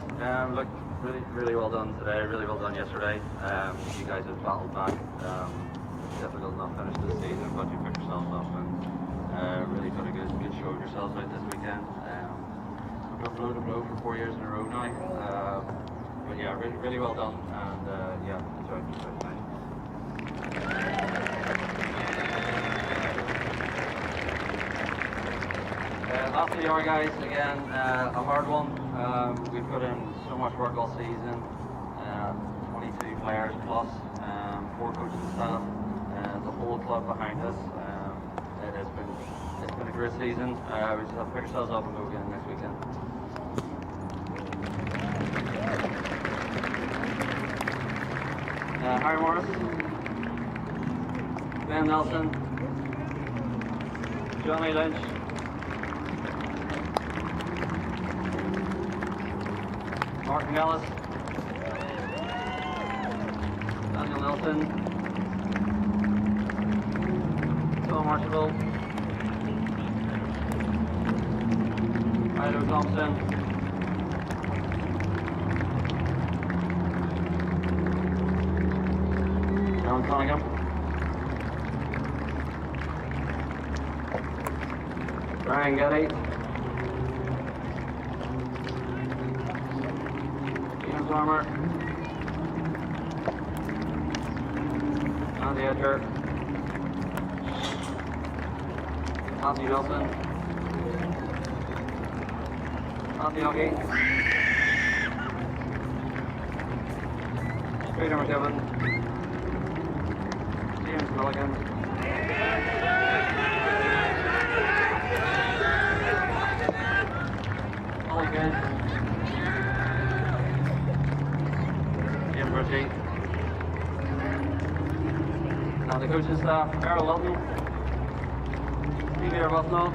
look, really well done today, really well done yesterday. You guys have battled back. Difficult enough finish to the season, but you picked yourselves up and really put a good show of yourselves out this weekend. We've got blow to blow for 4 years in a row now. But yeah, really well done, and yeah, enjoyed tonight. Last of the hour, guys, again, a hard one. We've put in so much work all season, 22 players plus, 4 coaching staff, the whole club behind us. It's been a great season. We just have to pick ourselves up and go again next weekend. Harry Morris, Ben Nelson, Johnny Lynch, Martin Ellis, Daniel Nelson, Tom Marshall, Milo Thompson, John Cunningham, Brian Getty, James Armour, Andy Edgar, Anthony Nelson, Anthony Hockey, Peter McKibben, James Milligan, Ollie Good, Jim Ritchie, and the coaching staff, Errol Lutton, Stevie Arbuthnell,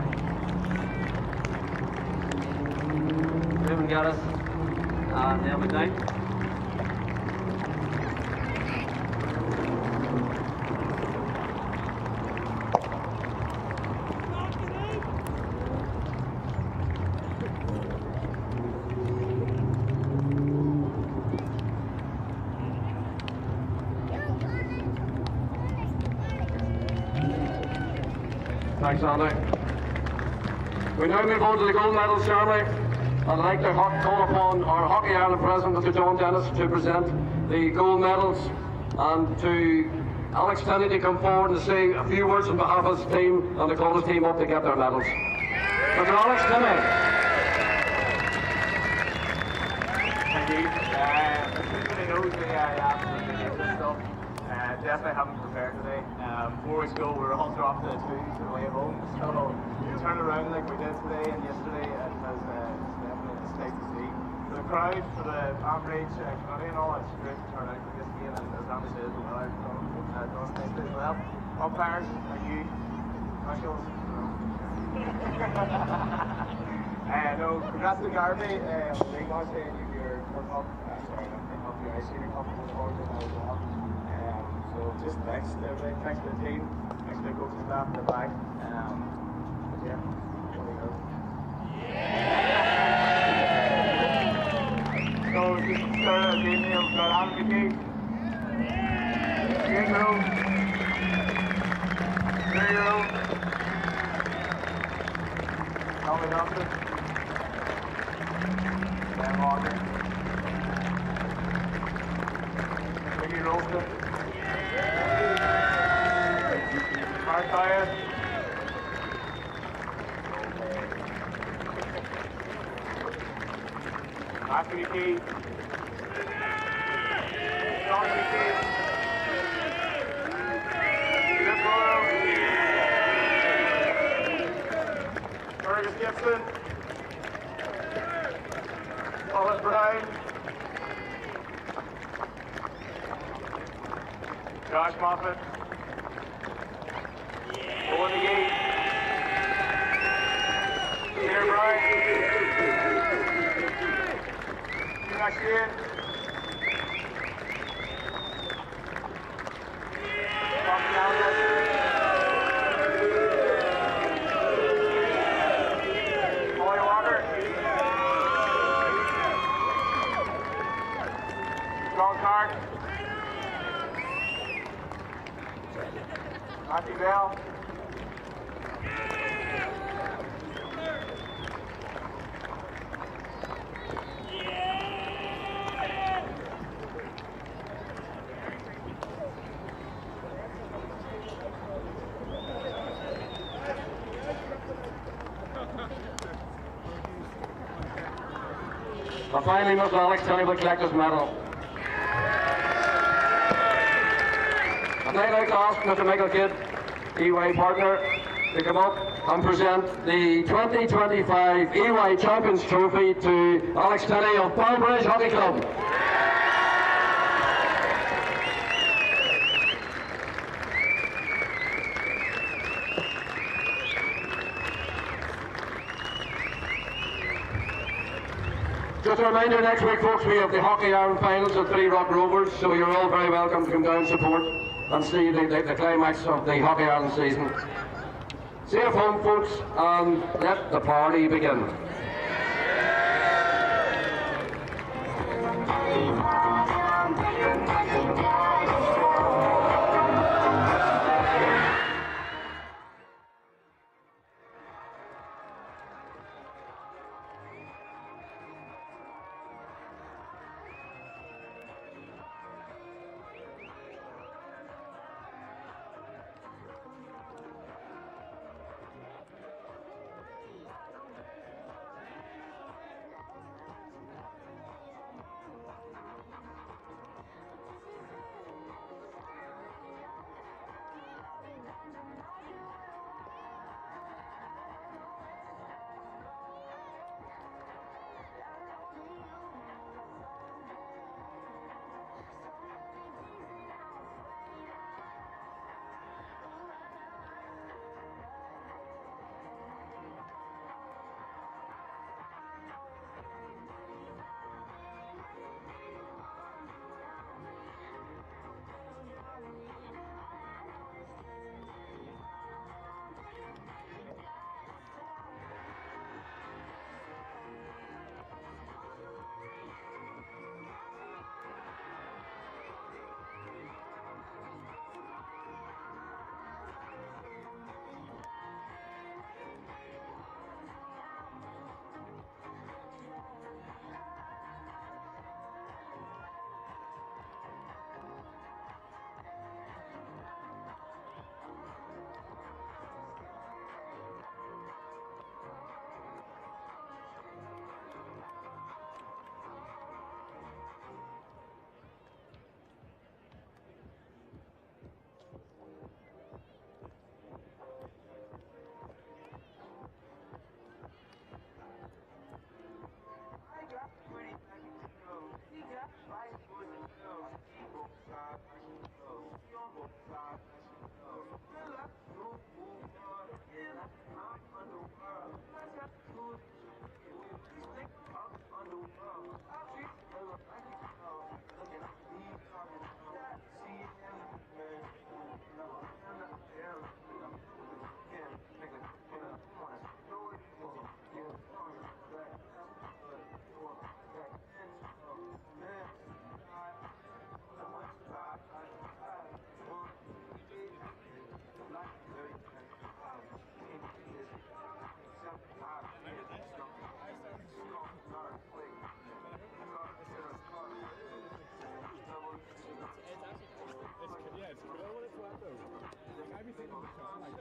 Raymond Gaddis, and Neil McKnight. Thanks, Andy. We now move on to the gold medal ceremony. I'd like to call upon our Hockey Ireland President, Mr. John Dennis, to present the gold medals, and to Alex Tenney to come forward and say a few words on behalf of his team and to call his team up to get their medals. Mr. Alex Tenney. Thank you. Everybody knows me, absolutely hate this stuff. Definitely haven't prepared today. 4 weeks ago we were halted off to the 2s to the way home, so to turn around like we did today and yesterday, it was definitely a sight to see. For the crowd, for the average community and all, it's great to turn out for this game, and as Andy says, the weather done things as well. Umpires, like you, officials. No, congrats to Garvey. Big loss there, your World Cup, of your ice skating competition as well. So just thanks to everybody, thanks to the team, thanks to the coaching staff in the back. Yeah, there we go. So just start out the game here, we've got Adam McKee, Jake Rowe, 3-year-old, Tommy Johnson, Dan Walker, Ricky Rolston, Mark Dyer, Matthew McKee, John McKee, Luke Royal, Fergus Gibson, Colin Brown, Josh Moffat, Owen McGee, Peter Bryant, next year, Bobby Allen, Molly Walker, Bell. And finally, Mr. Alex Tenney will collect his medal. And I'd like to ask Mr. Michael Kidd, EY partner, to come up and present the 2025 EY Champions Trophy to Alex Tenney of Banbridge Hockey Club. Just a reminder, next week, folks, we have the Hockey Ireland finals at Three Rock Rovers, so you're all very welcome to come down and support and see the climax of the Hockey Ireland season. Safe home, folks, and let the party begin. Everything will be like,